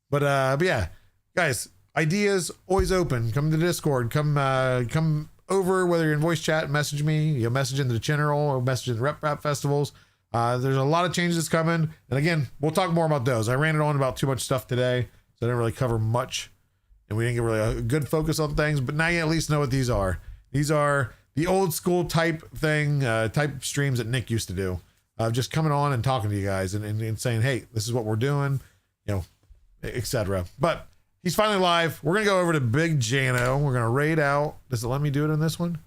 But yeah, guys, ideas always open. Come to the Discord. Come over, whether you're in voice chat, message me, you message in the general or message in the rap festivals. There's a lot of changes coming. And again, we'll talk more about those. I ran it on about too much stuff today, so I didn't really cover much. And we didn't get really a good focus on things, but now you at least know what these are. These are the old school type thing, type streams that Nick used to do. Just coming on and talking to you guys and saying, hey, this is what we're doing, you know, etc. But he's finally live. We're going to go over to Big Jano. We're going to raid out. Does it let me do it on this one?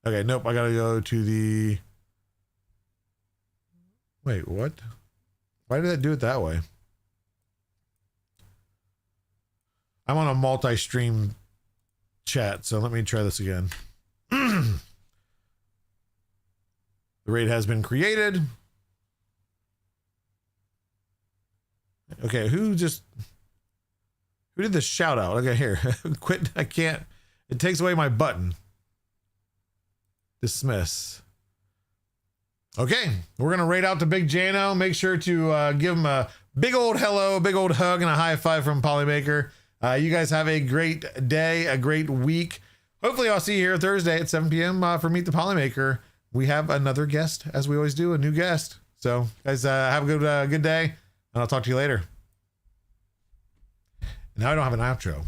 Okay, nope. I got to go to the... Wait, what? Why did that do it that way? I'm on a multi-stream chat, so let me try this again. The raid has been created. Okay, who did the shout out? Okay, here. Quit. I can't. It takes away my button. Dismiss. Okay, we're going to raid out to Big Jano. Make sure to give him a big old hello, a big old hug, and a high five from Polymaker. You guys have a great day, a great week. Hopefully I'll see you here Thursday at 7 p.m. For Meet the Polymaker. We have another guest, as we always do, a new guest. So, guys, have a good day, and I'll talk to you later. Now I don't have an outro.